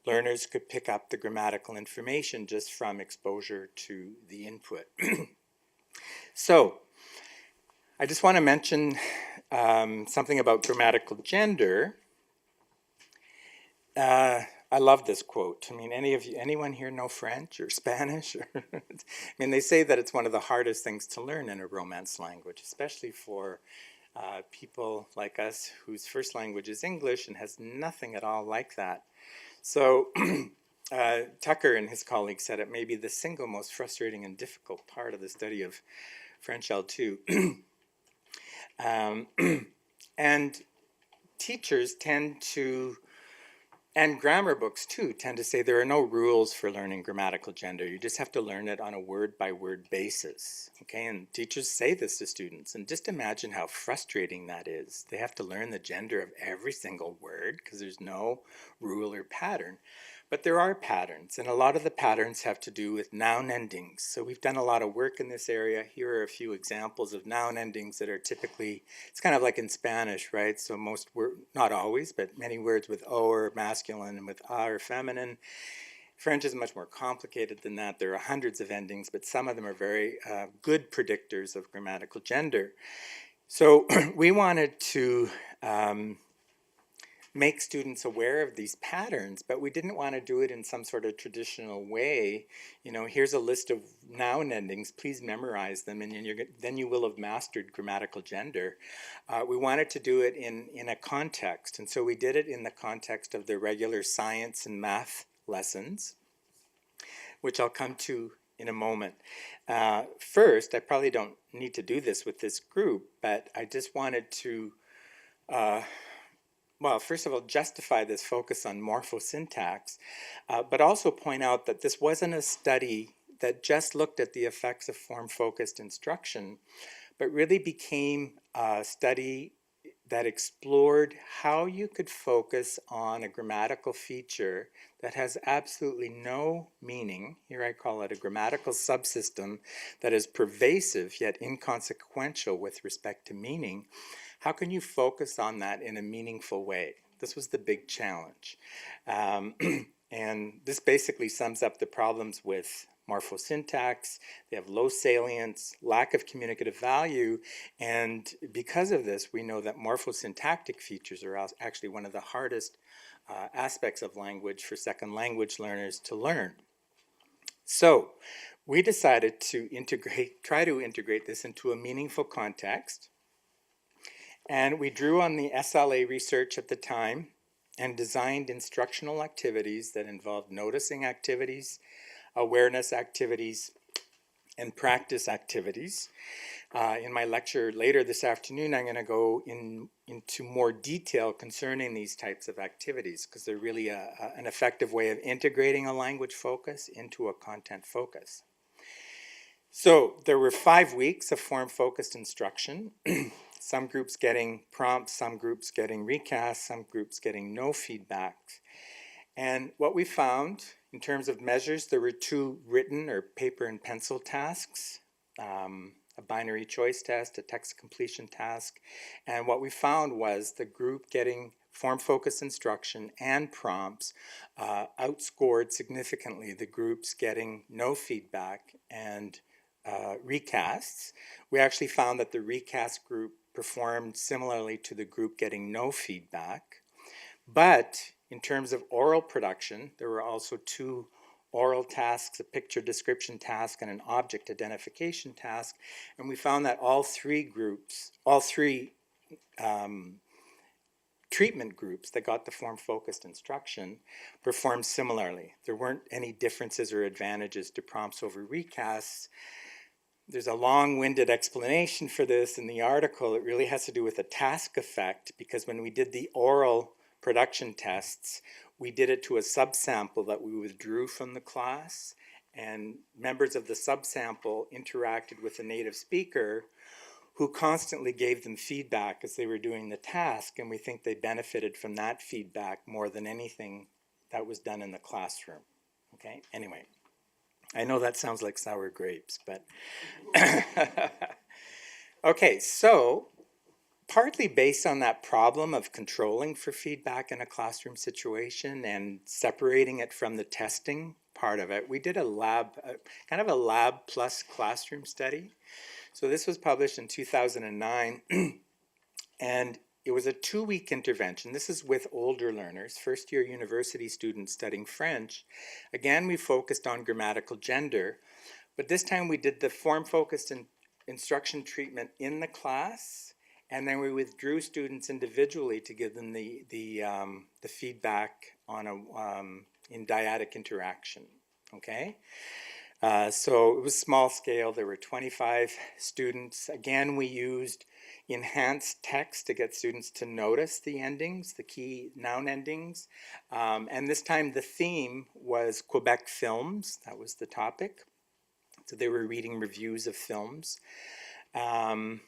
learners could pick up the grammatical information just from exposure to the input. So, I just want to mention something about grammatical gender. I love this quote. I mean, anyone here know French or Spanish? I mean, they say that it's one of the hardest things to learn in a Romance language, especially for people like us whose first language is English and has nothing at all like that. So Tucker and his colleagues said it may be the single most frustrating and difficult part of the study of French L2. And teachers tend to, and grammar books too, tend to say there are no rules for learning grammatical gender. You just have to learn it on a word-by-word basis, okay? And teachers say this to students, and just imagine how frustrating that is. They have to learn the gender of every single word because there's no rule or pattern. But there are patterns, and a lot of the patterns have to do with noun endings. So we've done a lot of work in this area. Here are a few examples of noun endings that are typically, it's kind of like in Spanish, right? So most words, not always, but many words with O are masculine and with A are feminine. French is much more complicated than that. There are hundreds of endings, but some of them are very good predictors of grammatical gender. So we wanted to make students aware of these patterns, but we didn't want to do it in some sort of traditional way. You know, here's a list of noun endings, please memorize them, and then you will have mastered grammatical gender. We wanted to do it in a context, and so we did it in the context of the regular science and math lessons, which I'll come to in a moment. First, I probably don't need to do this with this group, but I just wanted to well, first of all, justify this focus on morphosyntax, but also point out that this wasn't a study that just looked at the effects of form-focused instruction, but really became a study that explored how you could focus on a grammatical feature that has absolutely no meaning. Here I call it a grammatical subsystem that is pervasive yet inconsequential with respect to meaning. How can you focus on that in a meaningful way? This was the big challenge. And this basically sums up the problems with morphosyntax. They have low salience, lack of communicative value, and because of this, we know that morphosyntactic features are actually one of the hardest aspects of language for second language learners to learn. So we decided to try to integrate this into a meaningful context, and we drew on the SLA research at the time and designed instructional activities that involved noticing activities, awareness activities, and practice activities. In my lecture later this afternoon, I'm going to go into more detail concerning these types of activities because they're really an effective way of integrating a language focus into a content focus. So there were 5 weeks of form-focused instruction. Some groups getting prompts, some groups getting recasts, some groups getting no feedback. And what we found in terms of measures, there were 2 written or paper and pencil tasks, a binary choice test, a text completion task. And what we found was the group getting form-focused instruction and prompts outscored significantly the groups getting no feedback and recasts. We actually found that the recast group performed similarly to the group getting no feedback. But in terms of oral production, there were also 2 oral tasks, a picture description task and an object identification task. And we found that all 3 treatment groups that got the form-focused instruction performed similarly. There weren't any differences or advantages to prompts over recasts. There's a long-winded explanation for this in the article. It really has to do with the task effect, because when we did the oral production tests, we did it to a subsample that we withdrew from the class, and members of the subsample interacted with a native speaker who constantly gave them feedback as they were doing the task, and we think they benefited from that feedback more than anything that was done in the classroom. Okay, anyway. I know that sounds like sour grapes, but okay, so partly based on that problem of controlling for feedback in a classroom situation and separating it from the testing part of it, we did a lab, kind of a lab plus classroom study. So this was published in 2009, and it was a 2-week intervention. This is with older learners, first-year university students studying French. Again, we focused on grammatical gender, but this time we did the form-focused instruction treatment in the class, and then we withdrew students individually to give them the feedback on in dyadic interaction. Okay. So it was small scale. There were 25 students. Again, we used enhanced text to get students to notice the endings, the key noun endings. And this time the theme was Quebec films. That was the topic. So they were reading reviews of films. And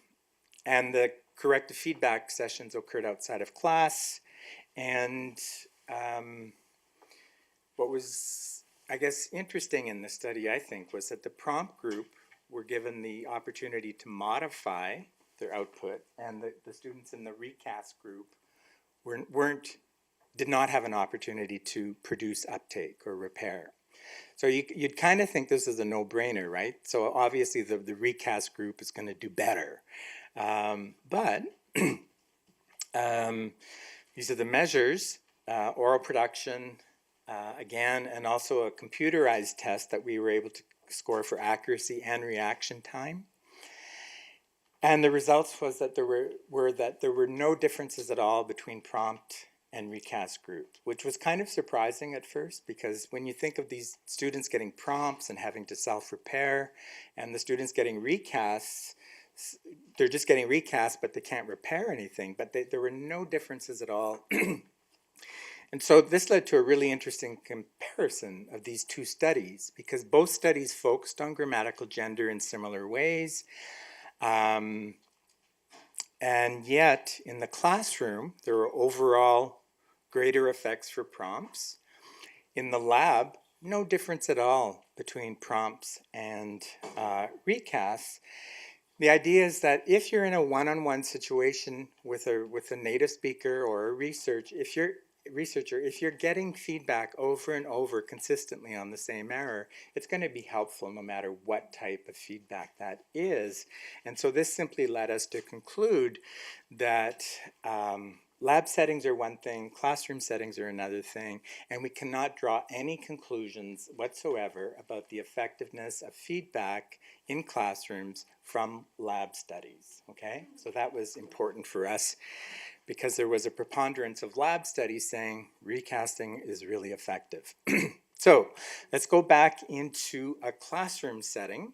the corrective feedback sessions occurred outside of class. And what was, I guess, interesting in the study, I think, was that the prompt group were given the opportunity to modify their output, and the students in the recast group did not have an opportunity to produce uptake or repair. So you'd kind of think this is a no-brainer, right? So obviously the recast group is going to do better. But these are the measures, oral production, again, and also a computerized test that we were able to score for accuracy and reaction time. And the results was that there were no differences at all between prompt and recast group, which was kind of surprising at first, because when you think of these students getting prompts and having to self-repair, and the students getting recasts, they're just getting recasts, but they can't repair anything. But there were no differences at all. And so this led to a really interesting comparison of these 2 studies, because both studies focused on grammatical gender in similar ways. And yet, in the classroom, there were overall greater effects for prompts. In the lab, no difference at all between prompts and recasts. The idea is that if you're in a one-on-one situation with a native speaker or a researcher, if you're getting feedback over and over consistently on the same error, it's going to be helpful no matter what type of feedback that is. And so this simply led us to conclude that lab settings are one thing, classroom settings are another thing, and we cannot draw any conclusions whatsoever about the effectiveness of feedback in classrooms from lab studies, okay? So that was important for us because there was a preponderance of lab studies saying recasting is really effective. So let's go back into a classroom setting.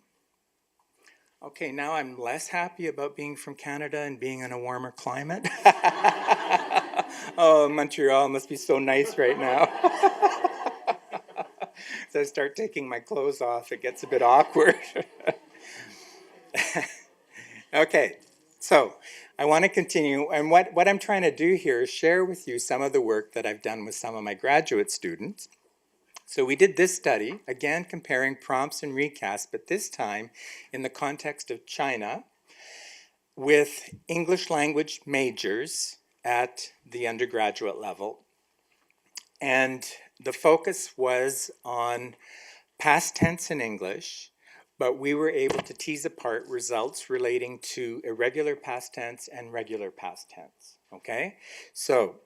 Okay, now I'm less happy about being from Canada and being in a warmer climate. Oh, Montreal must be so nice right now. So I start taking my clothes off, it gets a bit awkward. Okay, so I want to continue, and what I'm trying to do here is share with you some of the work that I've done with some of my graduate students. So we did this study, again comparing prompts and recasts, but this time in the context of China with English language majors at the undergraduate level. And the focus was on past tense in English, but we were able to tease apart results relating to irregular past tense and regular past tense, okay? So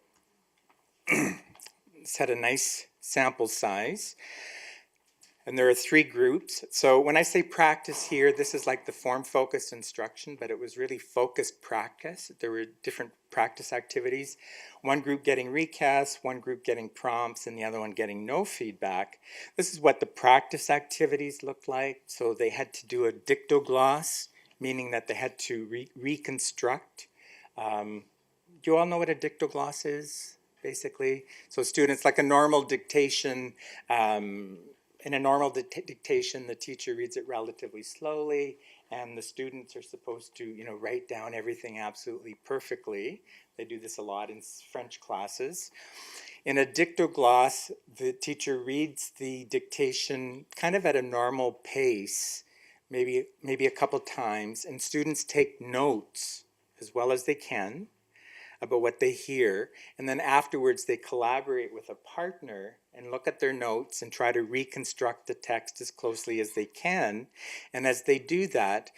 let's had a nice sample size. And there are 3 groups. So when I say practice here, this is like the form-focused instruction, but it was really focused practice. There were different practice activities. One group getting recasts, one group getting prompts, and the other one getting no feedback. This is what the practice activities looked like. So they had to do a dictogloss, meaning that they had to reconstruct. Do you all know what a dictogloss is, basically? So students, like a normal dictation, in a normal dictation, the teacher reads it relatively slowly, and the students are supposed to, write down everything absolutely perfectly. They do this a lot in French classes. In a dictogloss, the teacher reads the dictation kind of at a normal pace, maybe a couple times, and students take notes as well as they can about what they hear, and then afterwards they collaborate with a partner and look at their notes and try to reconstruct the text as closely as they can. And as they do that,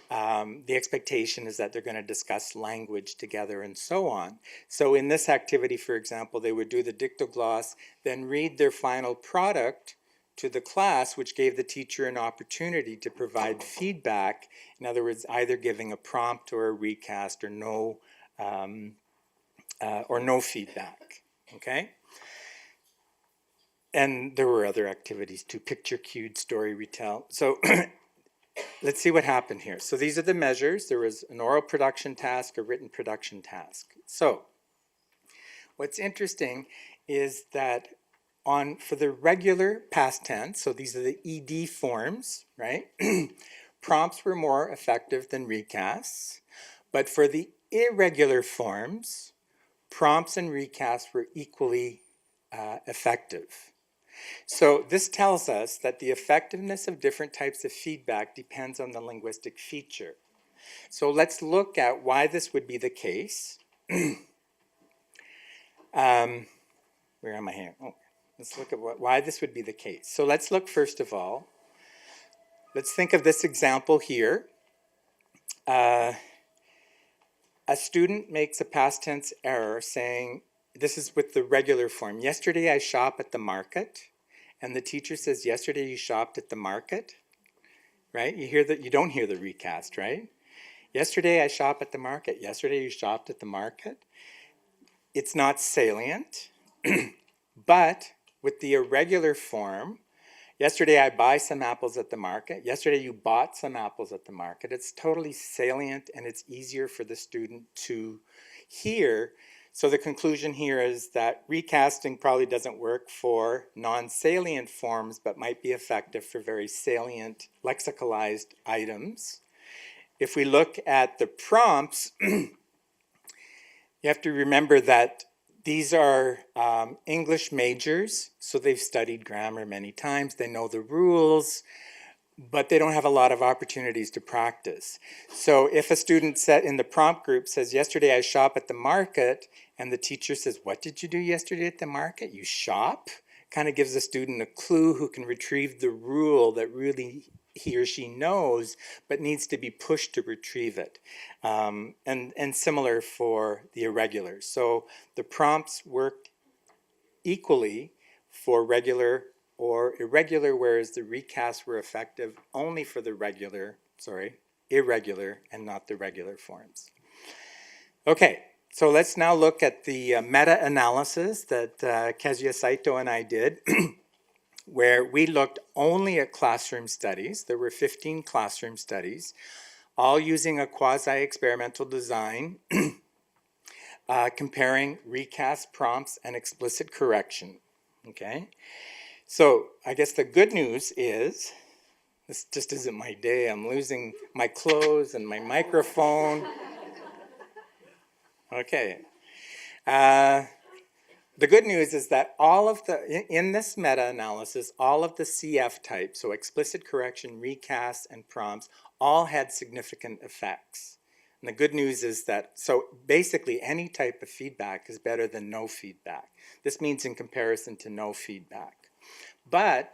the expectation is that they're going to discuss language together and so on. So in this activity, for example, they would do the dictogloss, then read their final product to the class, which gave the teacher an opportunity to provide feedback. In other words, either giving a prompt or a recast or no feedback, okay? And there were other activities too, picture cued, story retell. So let's see what happened here. So these are the measures. There was an oral production task, a written production task. So what's interesting is that for the regular past tense, so these are the ED forms, right? Prompts were more effective than recasts. But for the irregular forms, prompts and recasts were equally effective. So this tells us that the effectiveness of different types of feedback depends on the linguistic feature. So let's look at why this would be the case. Where am I here? Oh, let's look at why this would be the case. So let's look first of all, let's think of this example here. A student makes a past tense error saying, this is with the regular form, yesterday I shop at the market, and the teacher says, yesterday you shopped at the market, right? You don't hear the recast, right? Yesterday I shop at the market, yesterday you shopped at the market. It's not salient, but with the irregular form, yesterday I buy some apples at the market, yesterday you bought some apples at the market, it's totally salient and it's easier for the student to hear. So the conclusion here is that recasting probably doesn't work for non-salient forms, but might be effective for very salient lexicalized items. If we look at the prompts, You have to remember that these are English majors, so they've studied grammar many times, they know the rules, but they don't have a lot of opportunities to practice. So if a student in the prompt group says, yesterday I shop at the market, and the teacher says, what did you do yesterday at the market? You shop? Kind of gives the student a clue who can retrieve the rule that really he or she knows, but needs to be pushed to retrieve it. And similar for the irregulars. So the prompts work equally for regular or irregular, whereas the recasts were effective only for the irregular, and not the regular forms. Okay, so let's now look at the meta-analysis that Kazuya Saito and I did, where we looked only at classroom studies. There were 15 classroom studies, all using a quasi-experimental design, comparing recast prompts and explicit correction. Okay, so I guess the good news is, this just isn't my day. I'm losing my clothes and my microphone. Okay. The good news is that all of in this meta-analysis, all of the CF types, so explicit correction, recasts, and prompts, all had significant effects. And the good news is that, so basically any type of feedback is better than no feedback. This means in comparison to no feedback. But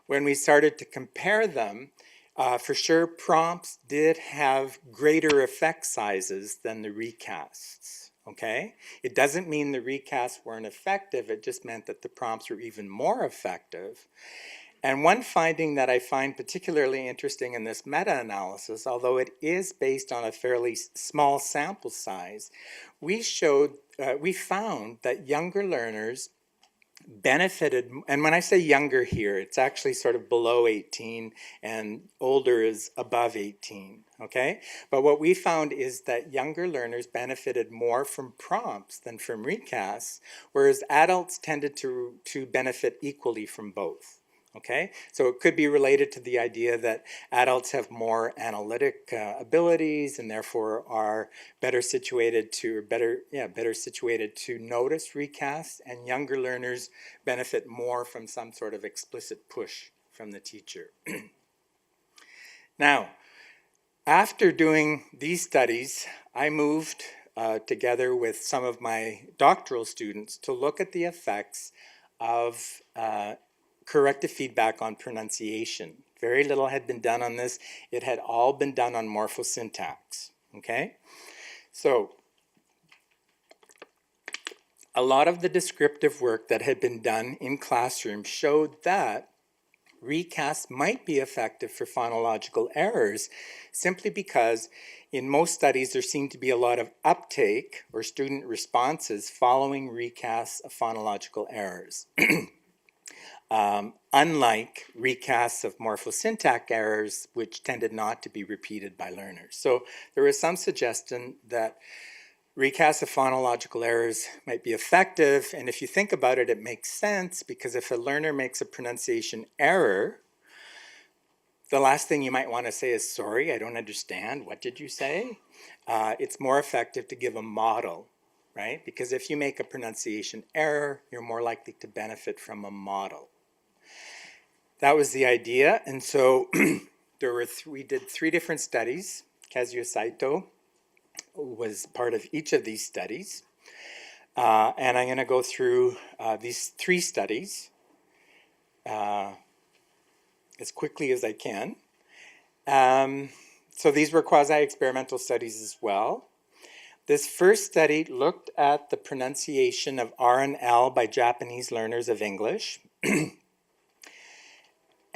when we started to compare them, for sure prompts did have greater effect sizes than the recasts. Okay? It doesn't mean the recasts weren't effective, it just meant that the prompts were even more effective. And one finding that I find particularly interesting in this meta-analysis, although it is based on a fairly small sample size, we found that younger learners benefited, and when I say younger here, it's actually sort of below 18 and older is above 18, okay? But what we found is that younger learners benefited more from prompts than from recasts, whereas adults tended to benefit equally from both. Okay, so it could be related to the idea that adults have more analytic abilities and therefore are better situated to notice recasts, and younger learners benefit more from some sort of explicit push from the teacher. Now, after doing these studies, I moved together with some of my doctoral students to look at the effects of corrective feedback on pronunciation. Very little had been done on this. It had all been done on morphosyntax, okay? So, a lot of the descriptive work that had been done in classrooms showed that recasts might be effective for phonological errors, simply because in most studies there seemed to be a lot of uptake or student responses following recasts of phonological errors. Unlike recasts of morphosyntax errors, which tended not to be repeated by learners. So there was some suggestion that recasts of phonological errors might be effective, and if you think about it, it makes sense, because if a learner makes a pronunciation error, the last thing you might want to say is, sorry, I don't understand, what did you say? It's more effective to give a model, right? Because if you make a pronunciation error, you're more likely to benefit from a model. That was the idea, and so we did 3 different studies. Kazuya Saito was part of each of these studies, and I'm going to go through these 3 studies as quickly as I can. So these were quasi-experimental studies as well. This first study looked at the pronunciation of R and L by Japanese learners of English.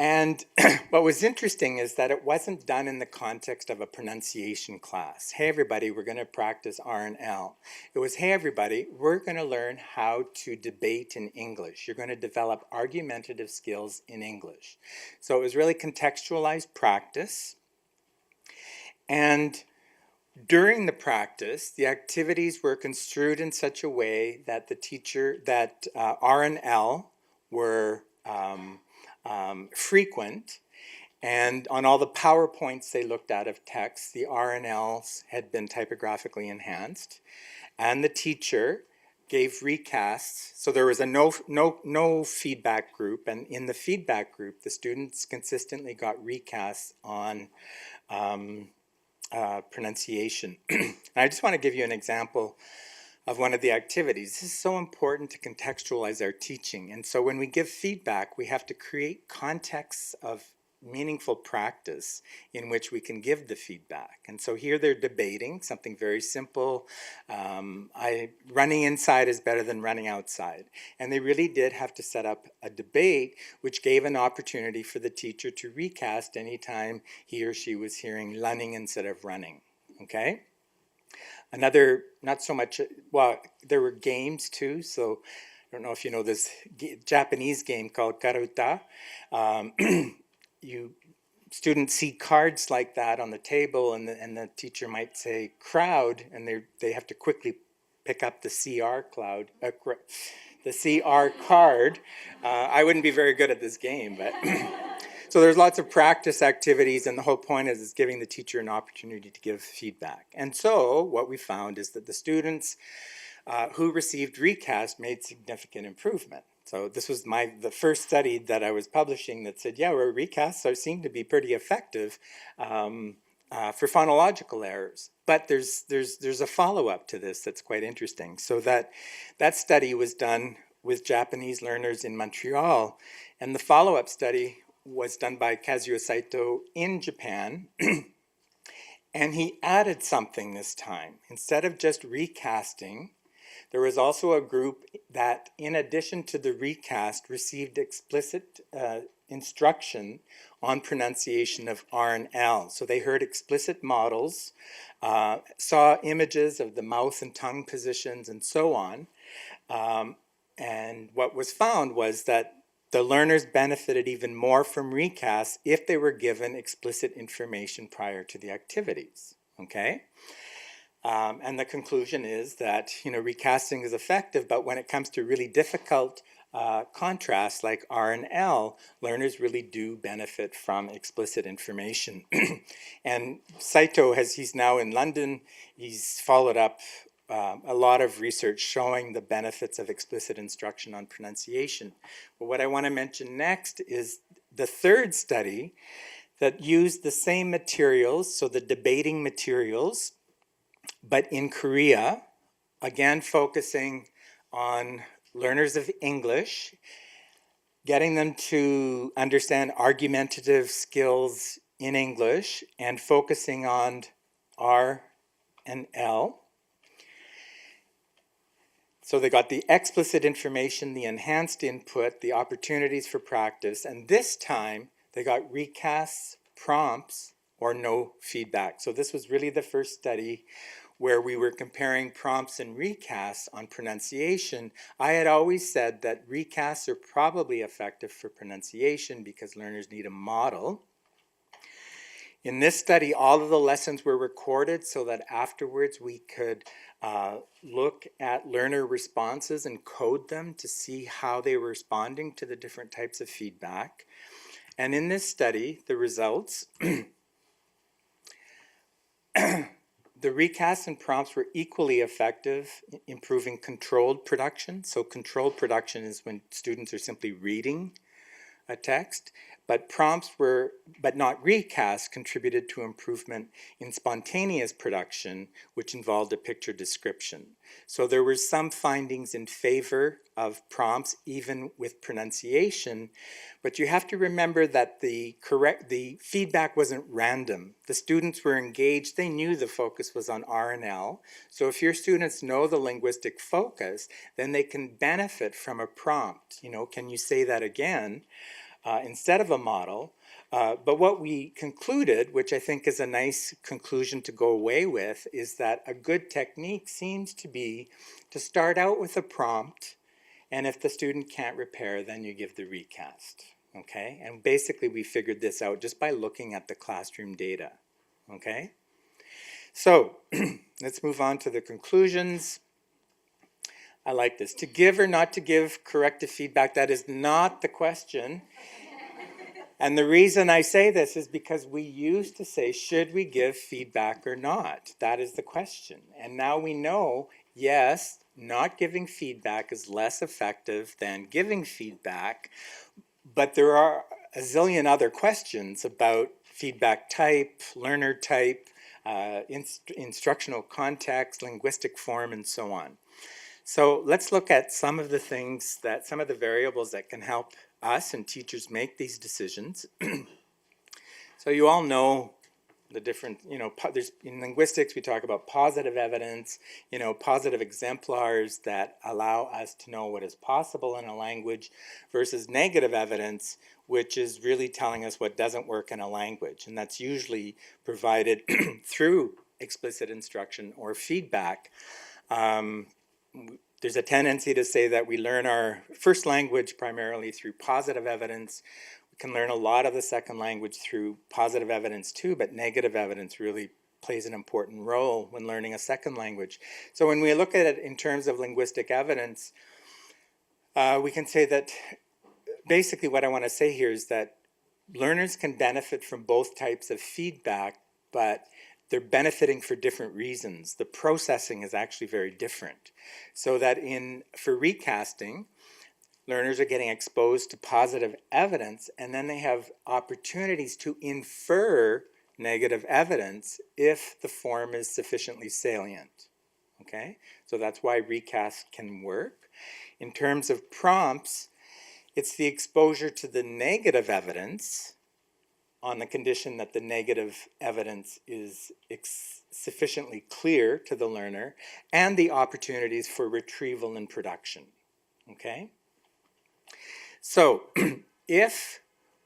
And what was interesting is that it wasn't done in the context of a pronunciation class. Hey everybody, we're going to practice R and L. It was, hey everybody, we're going to learn how to debate in English. You're going to develop argumentative skills in English. So it was really contextualized practice. And during the practice, the activities were construed in such a way that R and L were frequent, and on all the PowerPoints they looked at of text, the R and Ls had been typographically enhanced, and the teacher gave recasts. So there was a no feedback group, and in the feedback group, the students consistently got recasts on pronunciation. And I just want to give you an example of one of the activities. This is so important to contextualize our teaching. And so when we give feedback, we have to create contexts of meaningful practice in which we can give the feedback. And so here they're debating something very simple. Running inside is better than running outside. And they really did have to set up a debate which gave an opportunity for the teacher to recast anytime he or she was hearing running instead of running. Okay? Another, not so much, well, there were games too. So I don't know if you know this Japanese game called karuta. Students see cards like that on the table, and the teacher might say crowd, and they have to quickly pick up the CR card. I wouldn't be very good at this game, but so there's lots of practice activities, and the whole point is giving the teacher an opportunity to give feedback. And so what we found is that the students who received recast made significant improvement. So this was the first study that I was publishing that said, yeah, well, recasts seem to be pretty effective for phonological errors. But there's a follow-up to this that's quite interesting. So that study was done with Japanese learners in Montreal, and the follow-up study was done by Kazuo Saito in Japan. And he added something this time. Instead of just recasting, there was also a group that, in addition to the recast, received explicit instruction on pronunciation of R and L. So they heard explicit models, saw images of the mouth and tongue positions, and so on. And what was found was that the learners benefited even more from recasts if they were given explicit information prior to the activities. Okay? And the conclusion is that, recasting is effective, but when it comes to really difficult contrasts like R and L, learners really do benefit from explicit information. And Saito, he's now in London, he's followed up a lot of research showing the benefits of explicit instruction on pronunciation. But what I want to mention next is the third study that used the same materials, so the debating materials, but in Korea, again focusing on learners of English, getting them to understand argumentative skills in English and focusing on R and L. So they got the explicit information, the enhanced input, the opportunities for practice, and this time they got recasts, prompts, or no feedback. So this was really the first study where we were comparing prompts and recasts on pronunciation. I had always said that recasts are probably effective for pronunciation because learners need a model. In this study, all of the lessons were recorded so that afterwards we could look at learner responses and code them to see how they were responding to the different types of feedback. And in this study, the results, the recasts and prompts were equally effective, improving controlled production. So controlled production is when students are simply reading a text, but prompts but not recasts, contributed to improvement in spontaneous production, which involved a picture description. So there were some findings in favor of prompts, even with pronunciation, but you have to remember that the feedback wasn't random. The students were engaged, they knew the focus was on R and L. So if your students know the linguistic focus, then they can benefit from a prompt. Can you say that again? Instead of a model. But what we concluded, which I think is a nice conclusion to go away with, is that a good technique seems to be to start out with a prompt, and if the student can't repair, then you give the recast. Okay? And basically we figured this out just by looking at the classroom data. Okay? So let's move on to the conclusions. I like this. To give or not to give corrective feedback, that is not the question. And the reason I say this is because we used to say, should we give feedback or not? That is the question. And now we know, yes, not giving feedback is less effective than giving feedback, but there are a zillion other questions about feedback type, learner type, instructional context, linguistic form, and so on. So let's look at some of the things that, some of the variables that can help us and teachers make these decisions. So you all know the different, there's, in linguistics we talk about positive evidence, positive exemplars that allow us to know what is possible in a language versus negative evidence, which is really telling us what doesn't work in a language. And that's usually provided through explicit instruction or feedback. There's a tendency to say that we learn our first language primarily through positive evidence. We can learn a lot of the second language through positive evidence too, but negative evidence really plays an important role when learning a second language. So when we look at it in terms of linguistic evidence, we can say that basically what I want to say here is that learners can benefit from both types of feedback, but they're benefiting for different reasons. The processing is actually very different. So that for recasting, learners are getting exposed to positive evidence, and then they have opportunities to infer negative evidence if the form is sufficiently salient. Okay? So that's why recast can work. In terms of prompts, it's the exposure to the negative evidence on the condition that the negative evidence is sufficiently clear to the learner, and the opportunities for retrieval and production. Okay? So, if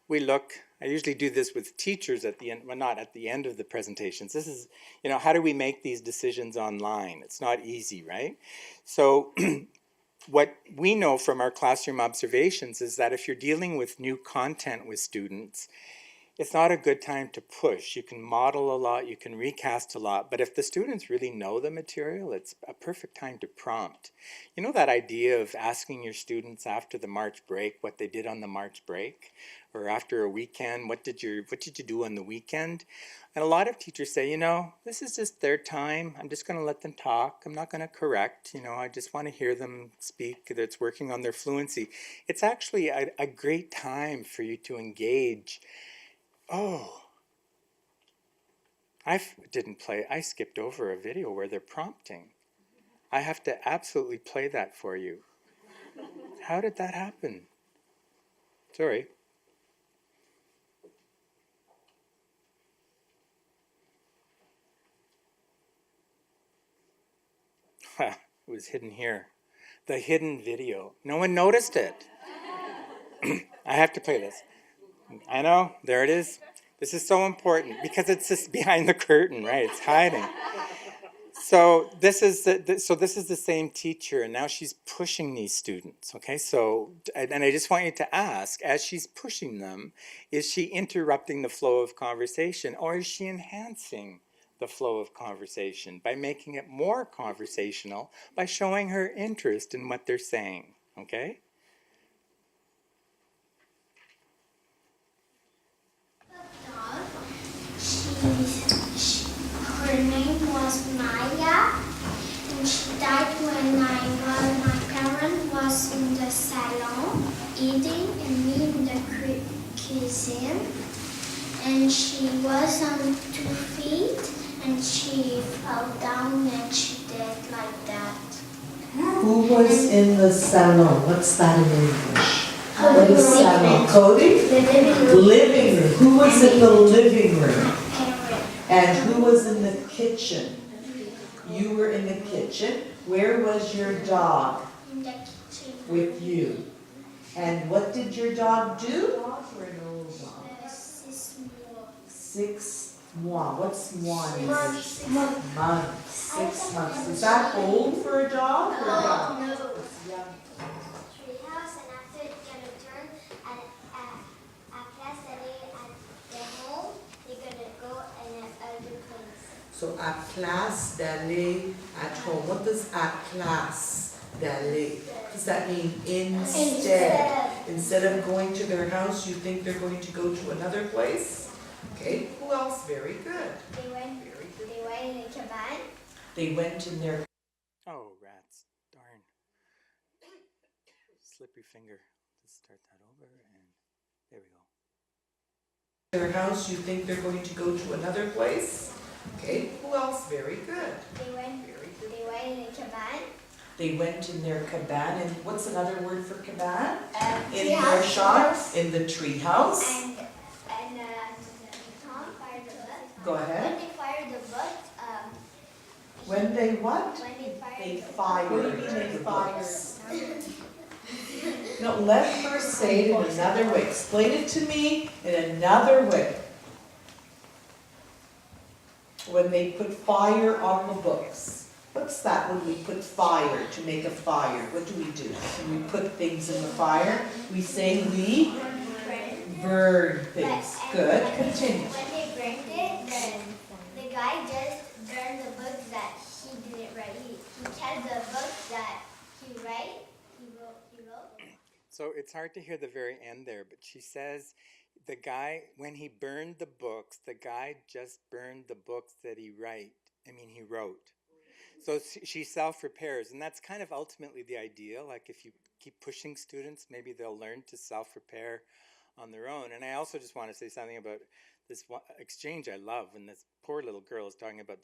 we look, I usually do this with teachers at the end, well, not at the end of the presentations. This is, how do we make these decisions online? It's not easy, right? So, what we know from our classroom observations is that if you're dealing with new content with students, it's not a good time to push. You can model a lot, you can recast a lot, but if the students really know the material, it's a perfect time to prompt. You know that idea of asking your students after the March break what they did on the March break? Or after a weekend, what did you do on the weekend? And a lot of teachers say, this is just their time. I'm just going to let them talk. I'm not going to correct. I just want to hear them speak. That's working on their fluency. It's actually a great time for you to engage. Oh, I skipped over a video where they're prompting. I have to absolutely play that for you. How did that happen? Sorry. It was hidden here. The hidden video. No one noticed it. I have to play this. I know, there it is. This is so important because it's just behind the curtain, right? It's hiding. So this is the same teacher, and now she's pushing these students. Okay, so and I just want you to ask, as she's pushing them, is she interrupting the flow of conversation, or is she enhancing the flow of conversation by making it more conversational by showing her interest in what they're saying? Okay. Her name was Maya, and she died when my parent was in the salon eating, and me in the cuisine. And she was on 2 feet, and she fell down, and she did like that. Who was in the salon? What's that in English? What is salon? Cody? The Living room. Who was in the living room? Parent. And who was in the kitchen? You were in the kitchen. Where was your dog? In the kitchen. With you. And what did your dog do? 6 mois. What's mois in English? Months. 6 months. Is that old for a dog or young? No. Treehouse, and after it got a turn at class that at the home, they're gonna go in another place. So à place d'aller at home. What does à place d'aller? Does that mean instead? Instead of going to their house, you think they're going to go to another place? Okay, who else? Very good. They went in the cabin. They went in their... Oh, right. slippery finger. Let's start that over, and there we go. Their house, you think they're going to go to another place? Okay, who else? Very good. They went in a cabin. They went in their cabin, and what's another word for cabin? In Tree their house. shop, in the tree house. And Tom fired the book. Go When ahead. they fired the book, When they what? when they fired They the fired. What do you mean they the fired? books. No, let her say it in another way. Explain it to me in another way. When they put fire on the books. What's that when we put fire, to make a fire? What do? When we put things in the fire, we say we burn things. Good, continue. When they burned it, the guy just burned the books that he didn't write. He kept the books that he wrote. So it's hard to hear the very end there, but she says the guy, when he burned the books, the guy just burned the books that he wrote. So she self-repairs, and that's kind of ultimately the idea. Like if you keep pushing students, maybe they'll learn to self-repair on their own. And I also just want to say something about this exchange I love when this poor little girl is talking about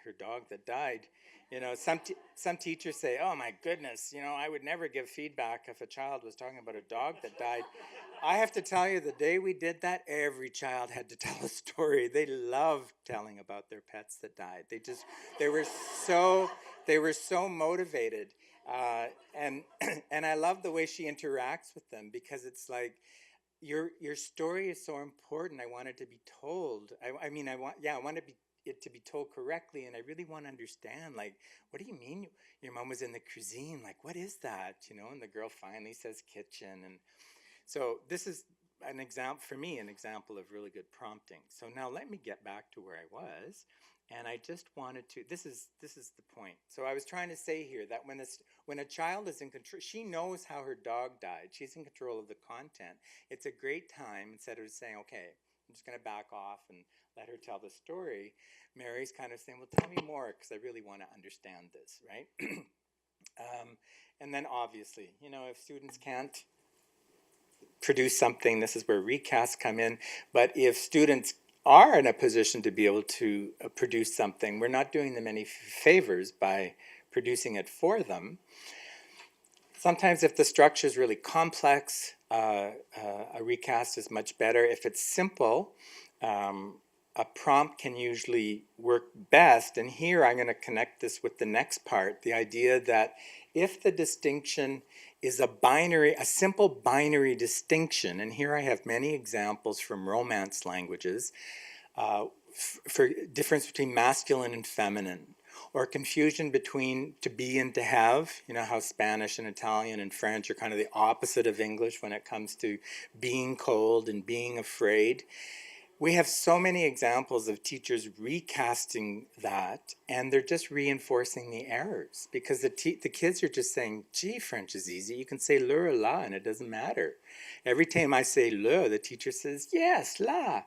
her dog that died. You know, some teachers say, oh my goodness, you know, I would never give feedback if a child was talking about a dog that died. I have to tell you, the day we did that, every child had to tell a story. They loved telling about their pets that died. They were so motivated. And I love the way she interacts with them, because it's like, your story is so important. I want it to be told. I want it to be told correctly, and I really want to understand, like, what do you mean your mom was in the cuisine? Like, what is that? You know, and the girl finally says kitchen. And so this is an example of really good prompting. So now let me get back to where I was. And I just wanted to, this is the point. So I was trying to say here that when a child is in control, she knows how her dog died. She's in control of the content. It's a great time, instead of saying, okay, I'm just going to back off and let her tell the story. Mary's kind of saying, well, tell me more, because I really want to understand this, right? And then obviously, you know, if students can't produce something, this is where recasts come in. But if students are in a position to be able to produce something, we're not doing them any favors by producing it for them. Sometimes if the structure is really complex, a recast is much better. If it's simple, a prompt can usually work best. And here I'm going to connect this with the next part, the idea that if the distinction is a simple binary distinction, and here I have many examples from Romance languages, for difference between masculine and feminine, or confusion between to be and to have. You know how Spanish and Italian and French are kind of the opposite of English when it comes to being cold and being afraid. We have so many examples of teachers recasting that, and they're just reinforcing the errors, because the kids are just saying, gee, French is easy. You can say le or la, and it doesn't matter. Every time I say le, the teacher says, yes, la.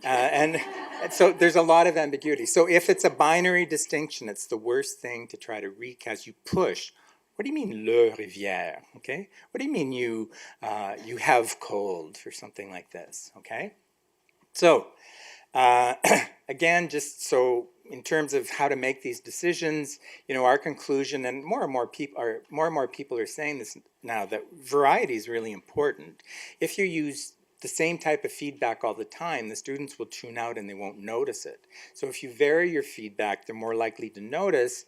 And so there's a lot of ambiguity. So if it's a binary distinction, it's the worst thing to try to recast. You push. What do you mean le rivière? Okay. What do you mean you have cold, or something like this? Okay. So, again, just so in terms of how to make these decisions, you know, our conclusion, and more and more people are saying this now, that variety is really important. If you use the same type of feedback all the time, the students will tune out and they won't notice it. So if you vary your feedback, they're more likely to notice.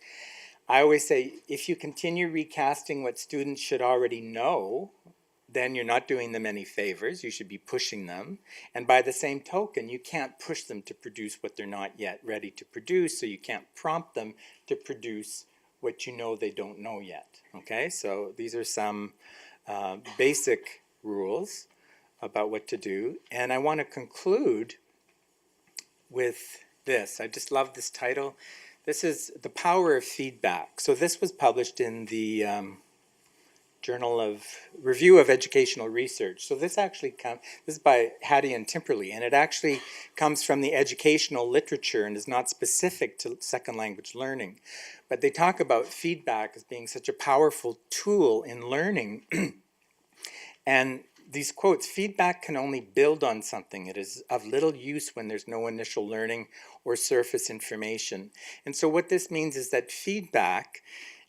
I always say, if you continue recasting what students should already know, then you're not doing them any favors. You should be pushing them. And by the same token, you can't push them to produce what they're not yet ready to produce, so you can't prompt them to produce what you know they don't know yet. Okay, so these are some basic rules about what to do. And I want to conclude with this. I just love this title. This is The Power of Feedback. So this was published in the Journal of Review of Educational Research. So this actually this is by Hattie and Timperley, and it actually comes from the educational literature and is not specific to second language learning. But they talk about feedback as being such a powerful tool in learning. And these quotes, feedback can only build on something. It is of little use when there's no initial learning or surface information. And so what this means is that feedback,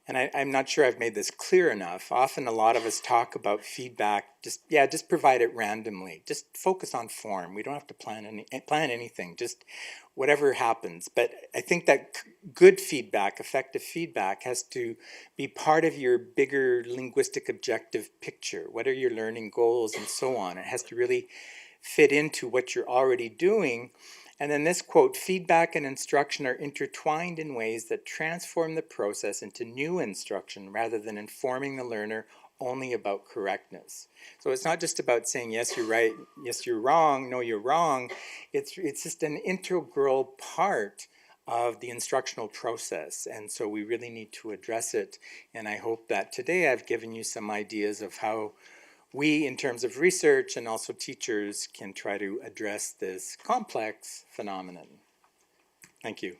and I'm not sure I've made this clear enough. Often a lot of us talk about feedback, just provide it randomly. Just focus on form. We don't have to plan anything, just whatever happens. But I think that good feedback, effective feedback, has to be part of your bigger linguistic objective picture. What are your learning goals and so on? It has to really fit into what you're already doing. And then this quote, feedback and instruction are intertwined in ways that transform the process into new instruction rather than informing the learner only about correctness. So it's not just about saying, yes, you're right, yes, you're wrong, no, you're wrong. It's just an integral part of the instructional process. And so we really need to address it. And I hope that today I've given you some ideas of how we, in terms of research and also teachers, can try to address this complex phenomenon. Thank you.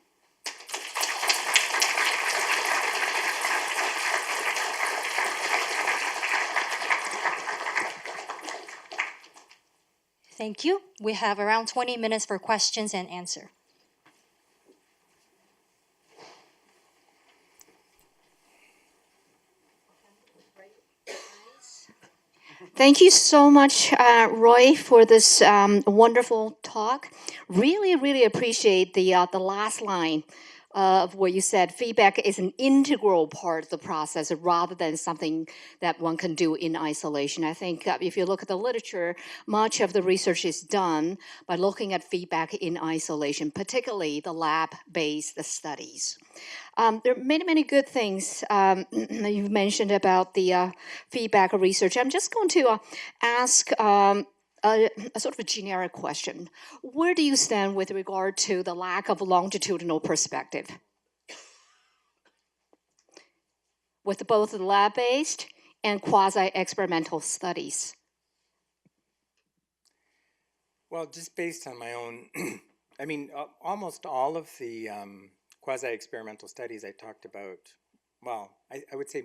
Thank you. We have around 20 minutes for questions and answer. Thank you so much, Roy, for this wonderful talk. Really appreciate the last line of what you said. Feedback is an integral part of the process rather than something that one can do in isolation. I think if you look at the literature, much of the research is done by looking at feedback in isolation, particularly the lab-based studies. There are many good things you've mentioned about the feedback research. I'm just going to ask a sort of a generic question. Where do you stand with regard to the lack of longitudinal perspective? With both the lab-based and quasi-experimental studies? Well, just based on my own, I mean, almost all of the quasi-experimental studies I talked about, well, I would say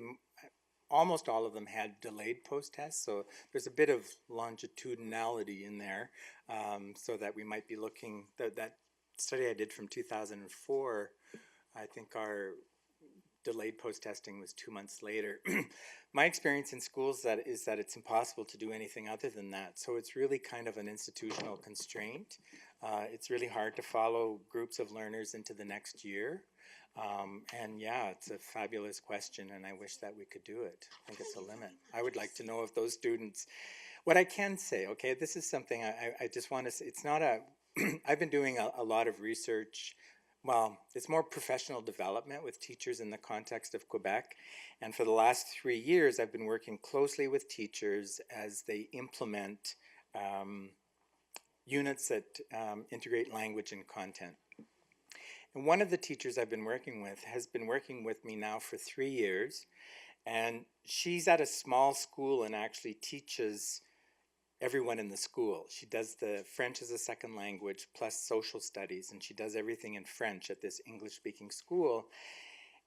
almost all of them had delayed post-tests, so there's a bit of longitudinality in there, so that we might be looking, that study I did from 2004, I think our delayed post-testing was 2 months later. My experience in schools is that it's impossible to do anything other than that, so it's really kind of an institutional constraint. It's really hard to follow groups of learners into the next year. And yeah, it's a fabulous question, and I wish that we could do it. I think it's a limit. I would like to know if those students, what I can say, okay, this is something I just want to say, it's not a, I've been doing a lot of research. Well, it's more professional development with teachers in the context of Quebec. And for the last 3 years, I've been working closely with teachers as they implement units that integrate language and content. And one of the teachers I've been working with has been working with me now for 3 years. And she's at a small school and actually teaches everyone in the school. She does the French as a second language plus social studies, and she does everything in French at this English-speaking school.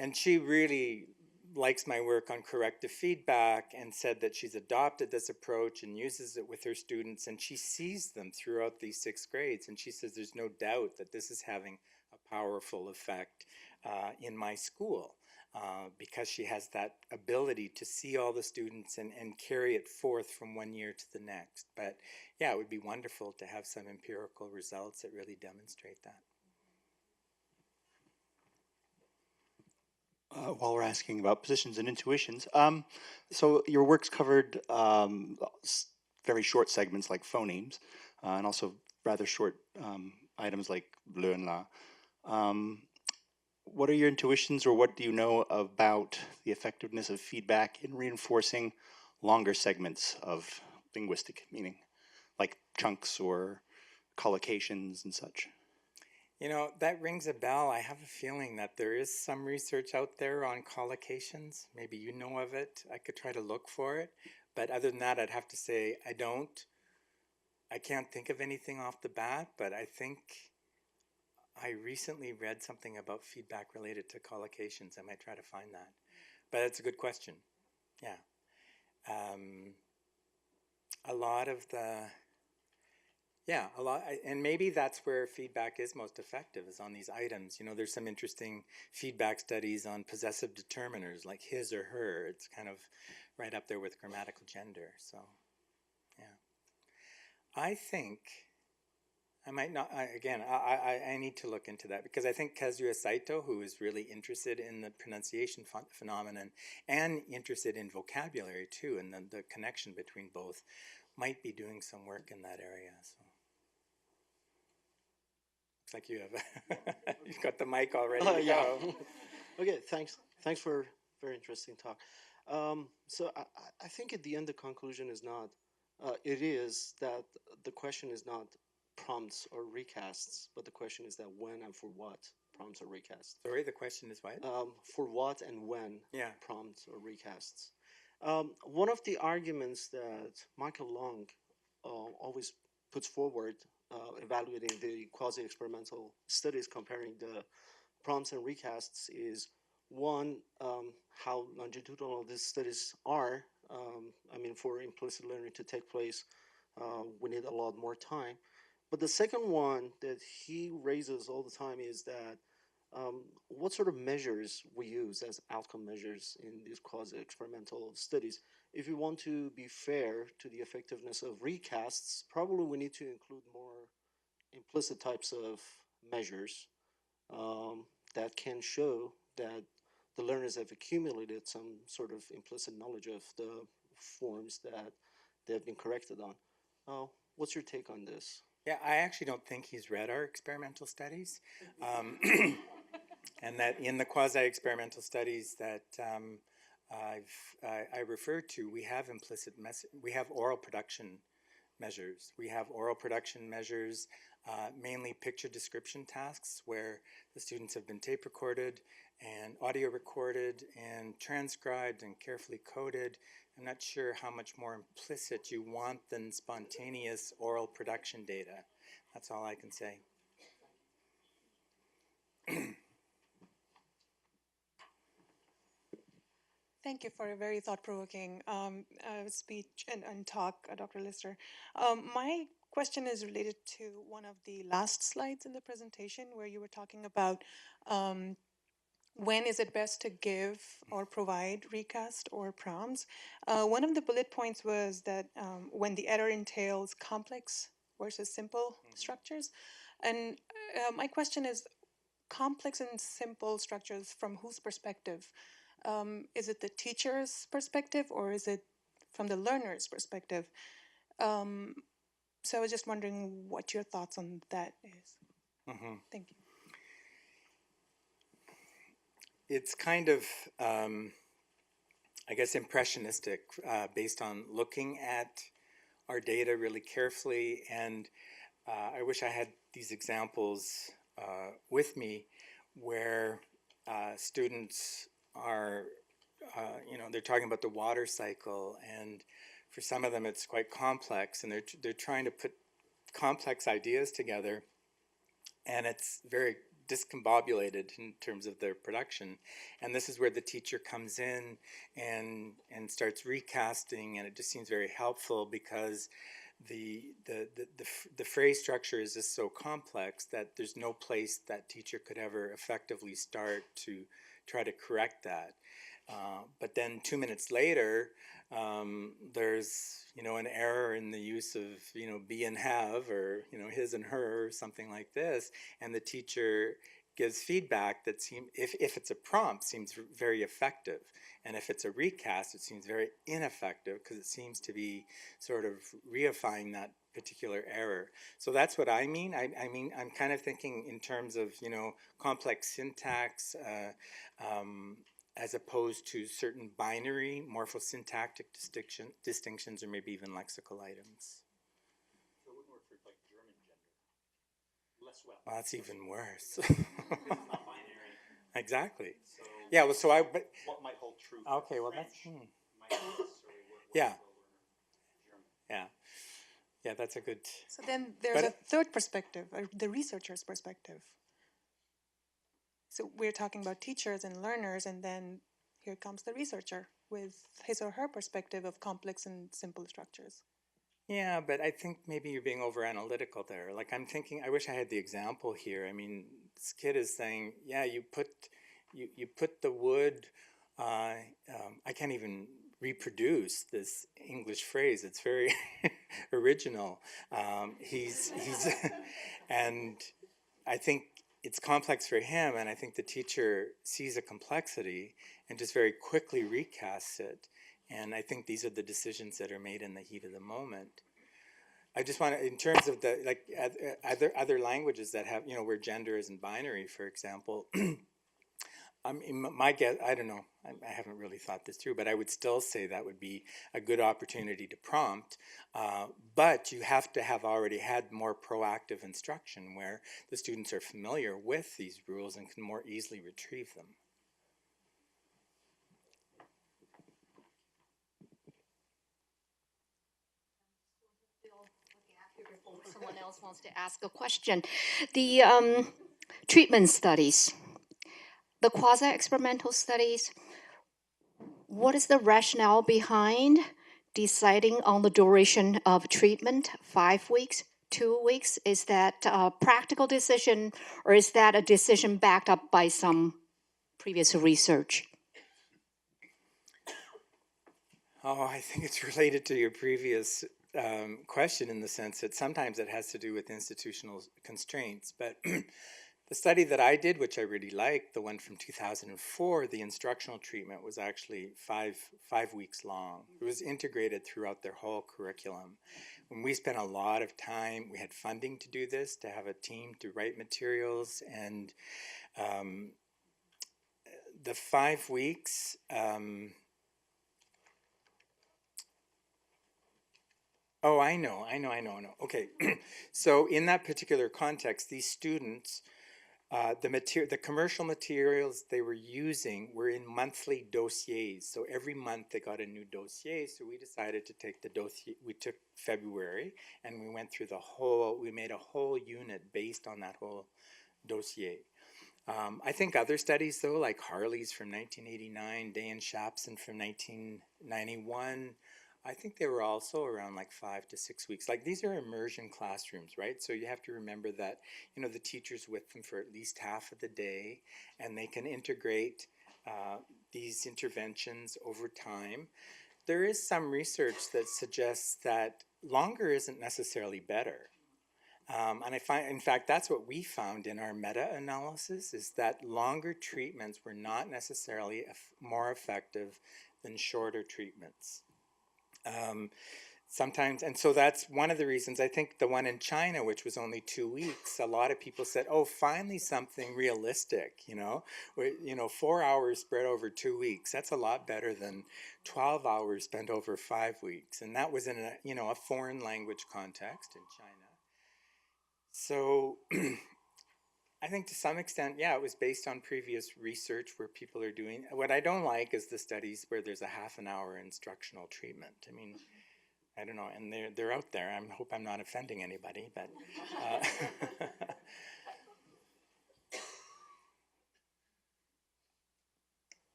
And she really likes my work on corrective feedback and said that she's adopted this approach and uses it with her students, and she sees them throughout these 6 grades. And she says there's no doubt that this is having a powerful effect in my school. Because she has that ability to see all the students and carry it forth from one year to the next. But yeah, it would be wonderful to have some empirical results that really demonstrate that. While we're asking about positions and intuitions, so your work's covered very short segments like phonemes, and also rather short items like bleu and la. What are your intuitions, or what do you know about the effectiveness of feedback in reinforcing longer segments of linguistic meaning, like chunks or collocations and such? You know, that rings a bell. I have a feeling that there is some research out there on collocations. Maybe you know of it. I could try to look for it. But other than that, I'd have to say I don't. I can't think of anything off the bat, but I think I recently read something about feedback related to collocations. I might try to find that. But that's a good question. Yeah. a lot of the, yeah, and maybe that's where feedback is most effective, is on these items. You know, there's some interesting feedback studies on possessive determiners, like his or her. It's kind of right up there with grammatical gender. So, yeah. I think I might not, I need to look into that, because I think Kazuya Saito, who is really interested in the pronunciation phenomenon and interested in vocabulary too, and the connection between both, might be doing some work in that area. So. Looks like you have, you've got the mic all ready to Yeah. go. Okay, thanks. Thanks for very interesting talk. So I think at the end the conclusion is not, it is that the question is not prompts or recasts, but the question is that when and for what prompts or recasts. Sorry, the question is what? For what and when Yeah. prompts or recasts. One of the arguments that Michael Long always puts forward, evaluating the quasi-experimental studies comparing the prompts and recasts, is one, how longitudinal these studies are. I mean, for implicit learning to take place, we need a lot more time. But the second one that he raises all the time is that what sort of measures we use as outcome measures in these quasi-experimental studies. If we want to be fair to the effectiveness of recasts, probably we need to include more implicit types of measures that can show that the learners have accumulated some sort of implicit knowledge of the forms that they have been corrected on. What's your take on this? Yeah, I actually don't think he's read our experimental studies. And that in the quasi-experimental studies that I referred to, we have we have oral production measures. We have oral production measures, mainly picture description tasks, where the students have been tape recorded and audio recorded and transcribed and carefully coded. I'm not sure how much more implicit you want than spontaneous oral production data. That's all I can say. Thank you for a very thought-provoking speech and talk, Dr. Lyster. My question is related to one of the last slides in the presentation, where you were talking about when is it best to give or provide recast or prompts. One of the bullet points was that when the error entails complex versus simple structures. And my question is, complex and simple structures from whose perspective? Is it the teacher's perspective, or is it from the learner's perspective? So I was just wondering what your thoughts on that is. Thank you. It's kind of, I guess, impressionistic, based on looking at our data really carefully. And I wish I had these examples with me, where students are, they're talking about the water cycle, and for some of them it's quite complex, and they're trying to put complex ideas together, and it's very discombobulated in terms of their production. And this is where the teacher comes in and starts recasting, and it just seems very helpful, because the phrase structure is just so complex that there's no place that teacher could ever effectively start to try to correct that. But then 2 minutes later, there's an error in the use of be and have, or his and her, or something like this, and the teacher gives feedback that if it's a prompt, seems very effective, and if it's a recast, it seems very ineffective, because it seems to be sort of reifying that particular error. So that's what I mean. I mean, I'm kind of thinking in terms of complex syntax, as opposed to certain binary morphosyntactic distinctions, or maybe even lexical items. So it wouldn't work for like German gender. Less well. Well, that's even worse. It's not binary. Exactly. So Yeah. Well, so but what might hold true? For okay. Well, French that's might not necessarily work yeah. well for German. Yeah. Yeah, that's a good. So then there's a third perspective, the researcher's perspective. So we're talking about teachers and learners, and then here comes the researcher with his or her perspective of complex and simple structures. Yeah, but I think maybe you're being over analytical there. Like I'm thinking, I wish I had the example here. I mean, this kid is saying, yeah, you put the wood. I can't even reproduce this English phrase. It's very original. He's and I think it's complex for him, and I think the teacher sees a complexity and just very quickly recasts it. And I think these are the decisions that are made in the heat of the moment. I just want to, in terms of the like other languages that have, where gender isn't binary, for example. I mean, my guess, I don't know, I haven't really thought this through, but I would still say that would be a good opportunity to prompt. But you have to have already had more proactive instruction where the students are familiar with these rules and can more easily retrieve them. Someone else wants to ask a question. The treatment studies, the quasi-experimental studies, what is the rationale behind deciding on the duration of treatment? 5 weeks, 2 weeks? Is that a practical decision, or is that a decision backed up by some previous research? Oh, I think it's related to your previous question in the sense that sometimes it has to do with institutional constraints. But the study that I did, which I really liked, the one from 2004, the instructional treatment was actually five weeks long. It was integrated throughout their whole curriculum. When we spent a lot of time, we had funding to do this, to have a team to write materials, and the 5 weeks. Oh, I know. Okay, so in that particular context, these students, the commercial materials they were using were in monthly dossiers. So every month they got a new dossier. So we decided to take the dossier. We took February and we went through we made a whole unit based on that whole dossier. I think other studies though, like Harley's from 1989, Day and Shapson from 1991. I think they were also around like 5 to 6 weeks. Like these are immersion classrooms, right? So you have to remember that, the teacher's with them for at least half of the day, and they can integrate these interventions over time. There is some research that suggests that longer isn't necessarily better. And I find, in fact, that's what we found in our meta-analysis, is that longer treatments were not necessarily more effective than shorter treatments. Sometimes, and so that's one of the reasons. I think the one in China, which was only 2 weeks, a lot of people said, "Oh, finally something realistic." 4 hours spread over 2 weeks. That's a lot better than 12 hours spent over 5 weeks, and that was in a foreign language context in China. So. I think to some extent, yeah, it was based on previous research where people are doing. What I don't like is the studies where there's a half an hour instructional treatment. I mean, I don't know, and they're out there. I hope I'm not offending anybody, but.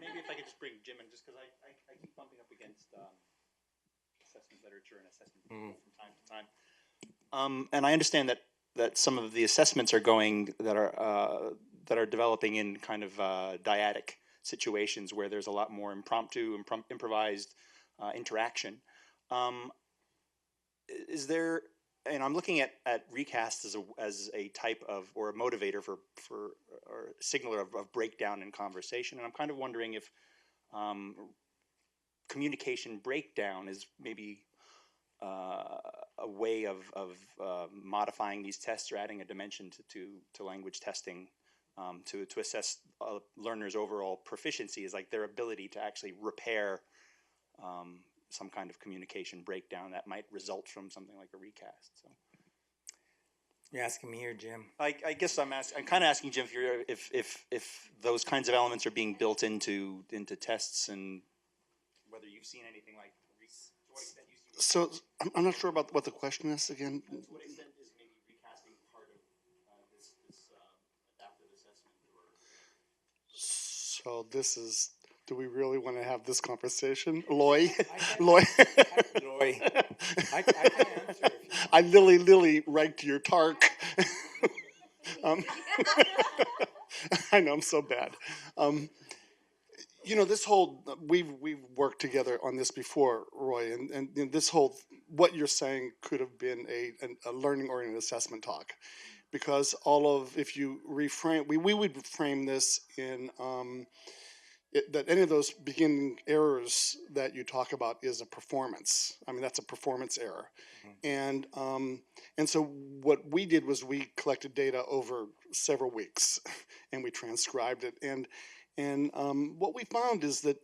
Maybe if I could just bring Jim in, just because I keep bumping up against assessment literature and assessment from time to time. And I understand that some of the assessments are developing in kind of dyadic situations where there's a lot more improvised interaction. Is there? And I'm looking at Recast as a type of, or a motivator for or a signaler of breakdown in conversation, and I'm kind of wondering if communication breakdown is maybe a way of modifying these tests or adding a dimension to language testing to assess learners' overall proficiency, is like their ability to actually repair some kind of communication breakdown that might result from something like a recast. So, You're asking me or Jim? I guess I'm kind of asking Jim if those kinds of elements are being built into tests, and whether you've seen anything like. To what extent you see. So I'm not sure about what the question is again. To what extent is maybe recasting part of this adaptive So this is, do we really want to have this conversation? Loy? Loy? Loy. I can answer if you want. I lily right to your tark. I know, I'm so bad. You know, this whole, we've worked together on this before, Roy, and you know, this whole, what you're saying could have been a learning-oriented assessment talk. Because all of, if you reframe, we would frame this in, that any of those beginning errors that you talk about is a performance. I mean, that's a performance error. And so what we did was we collected data over several weeks and we transcribed it. And what we found is that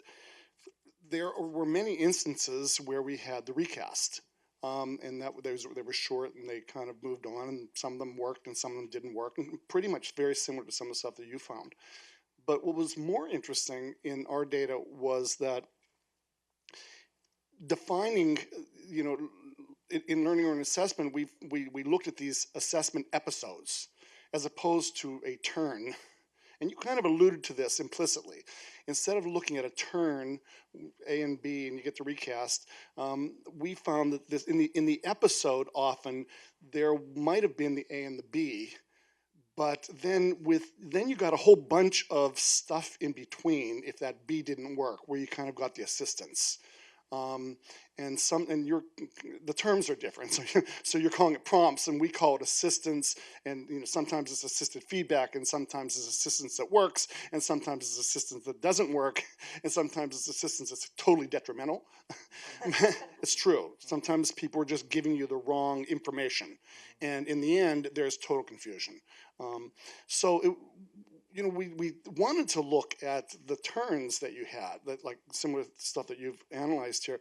there were many instances where we had the recast. And that they were short and they kind of moved on, and some of them worked and some of them didn't work, and pretty much very similar to some of the stuff that you found. But what was more interesting in our data was that defining, you know, in learning or in assessment, we looked at these assessment episodes as opposed to a turn. And you kind of alluded to this implicitly. Instead of looking at a turn, A and B, and you get the recast, we found that this in the episode often there might have been the A and the B, but then you got a whole bunch of stuff in between if that B didn't work, where you kind of got the assistance. The terms are different. So you're calling it prompts, and we call it assistance. And you know, sometimes it's assisted feedback, and sometimes it's assistance that works, and sometimes it's assistance that doesn't work, and sometimes it's assistance that's totally detrimental. It's true. Sometimes people are just giving you the wrong information, and in the end, there's total confusion. You know, we wanted to look at the turns that you had, that like similar stuff that you've analyzed here,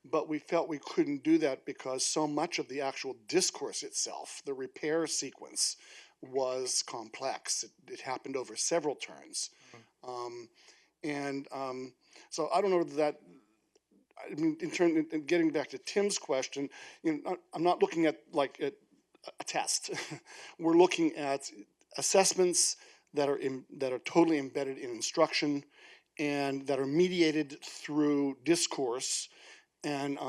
but we felt we couldn't do that because so much of the actual discourse itself, the repair sequence, was complex. It happened over several turns. So I don't know that, I mean, in getting back to Tim's question, you know, I'm not looking at like a test. We're looking at assessments that are totally embedded in instruction and that are mediated through discourse. And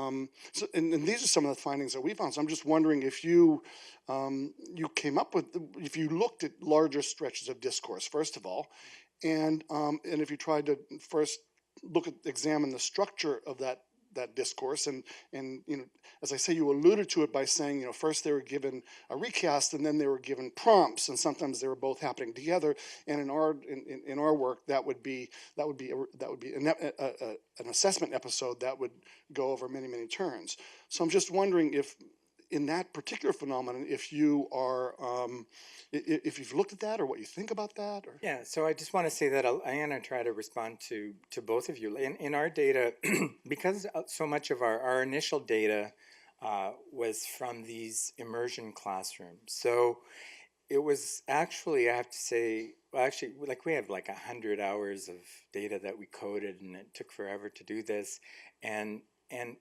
these are some of the findings that we found. So I'm just wondering if you came up with, if you looked at larger stretches of discourse, first of all, and if you tried to first examine the structure of that discourse, and you know, as I say, you alluded to it by saying, you know, first they were given a recast and then they were given prompts, and sometimes they were both happening together. And in our work, that would be an assessment episode that would go over many turns. So I'm just wondering if, in that particular phenomenon, if you are, if you've looked at that, or what you think about that, or Yeah, so I just want to say that I'm going to try to respond to both of you. In our data, because so much of our initial data was from these immersion classrooms. So it was actually, I have to say, well, actually, like we have like 100 hours of data that we coded, and it took forever to do this. And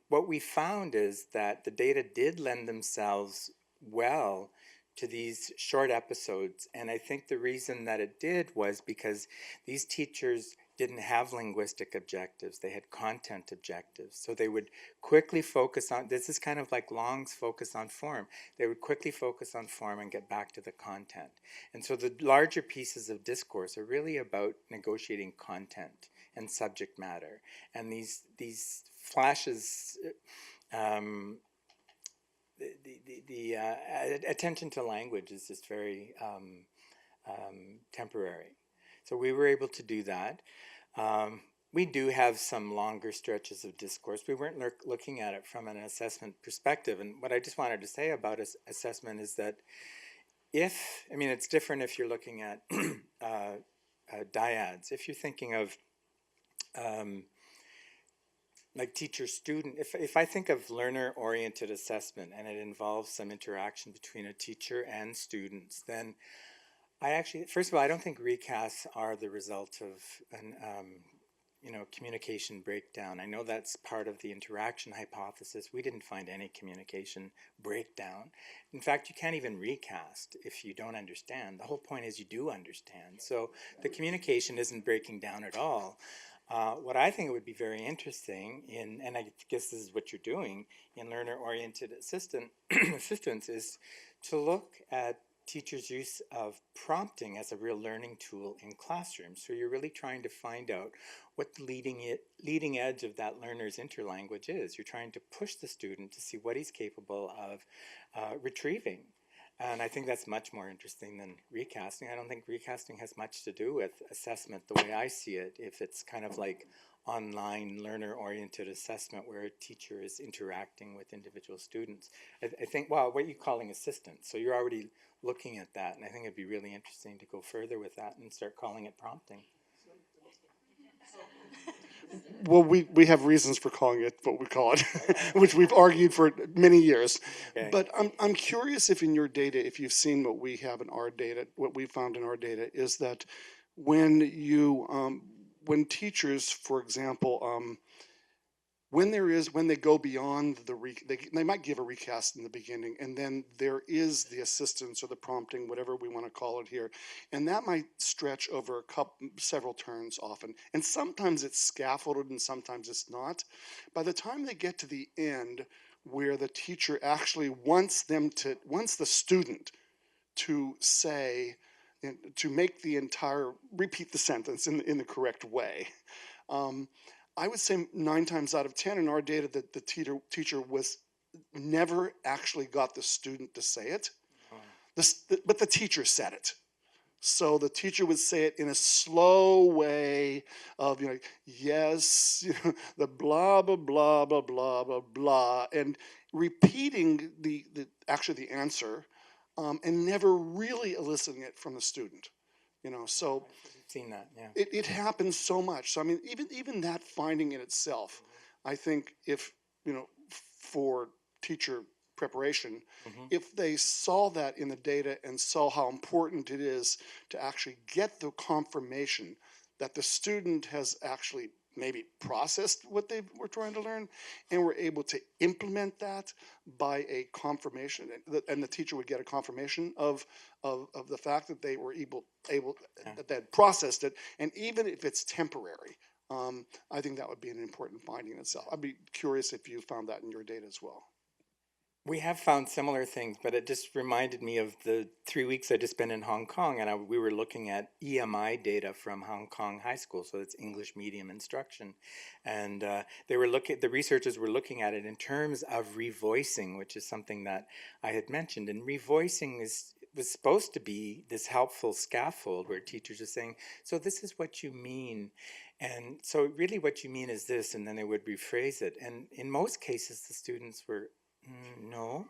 what we found is that the data did lend themselves well to these short episodes. And I think the reason that it did was because these teachers didn't have linguistic objectives. They had content objectives. So they would quickly focus on, this is kind of like Long's focus on form. They would quickly focus on form and get back to the content. And so the larger pieces of discourse are really about negotiating content and subject matter. And these flashes, the attention to language is just very temporary. So we were able to do that. We do have some longer stretches of discourse. We weren't looking at it from an assessment perspective. And what I just wanted to say about assessment is that I mean, it's different if you're looking at dyads. If you're thinking of like teacher-student, if I think of learner-oriented assessment and it involves some interaction between a teacher and students, then I actually, first of all, I don't think recasts are the result of communication breakdown. I know that's part of the interaction hypothesis. We didn't find any communication breakdown. In fact, you can't even recast if you don't understand. The whole point is you do understand. So the communication isn't breaking down at all. What I think would be very interesting and I guess this is what you're doing in learner-oriented assistance, is to look at teachers' use of prompting as a real learning tool in classrooms. So you're really trying to find out what the leading edge of that learner's interlanguage is. You're trying to push the student to see what he's capable of retrieving. And I think that's much more interesting than recasting. I don't think recasting has much to do with assessment the way I see it, if it's kind of like online learner-oriented assessment where a teacher is interacting with individual students. I think, well, what are you calling assistance? So you're already looking at that, and I think it'd be really interesting to go further with that and start calling it prompting. Well, we have reasons for calling it what we call it, which we've argued for many years. Okay. But I'm curious if in your data, if you've seen what we have in our data, what we found in our data is that when when teachers, for example, when they go beyond they might give a recast in the beginning, and then there is the assistance or the prompting, whatever we want to call it here, and that might stretch over several turns often, and sometimes it's scaffolded and sometimes it's not. By the time they get to the end, where the teacher actually wants the student to say, to make repeat the sentence in the correct way. I would say 9 times out of 10 in our data that the teacher was never actually got the student to say it, but the teacher said it. So the teacher would say it in a slow way of, yes, the blah, blah, blah, blah, blah, blah, blah, and repeating the answer and never really eliciting it from the student. So Seen that, yeah. it happens so much. So I mean, even that finding in itself, I think if for teacher preparation, if they saw that in the data and saw how important it is to actually get the confirmation that the student has actually maybe processed what they were trying to learn and were able to implement that by a confirmation, and the teacher would get a confirmation of the fact that they were able that they had processed it, and even if it's temporary, I think that would be an important finding in itself. I'd be curious if you found that in your data as well. We have found similar things, but it just reminded me of the 3 weeks I just spent in Hong Kong, and we were looking at EMI data from Hong Kong high school, so it's English medium instruction, and the researchers were looking at it in terms of revoicing, which is something that I had mentioned, and revoicing was supposed to be this helpful scaffold where teachers are saying, so this is what you mean, and so really what you mean is this, and then they would rephrase it, and in most cases the students were, no,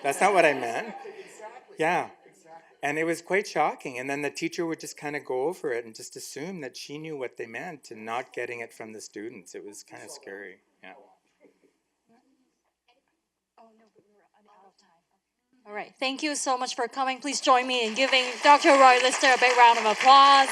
that's not what I meant. Exactly. Yeah. Exactly. And it was quite shocking. And then the teacher would just kind of go over it and just assume that she knew what they meant and not getting it from the students. It was kind of scary. Yeah. All right. Thank you so much for coming. Please join me in giving Dr. Roy Lyster a big round of applause.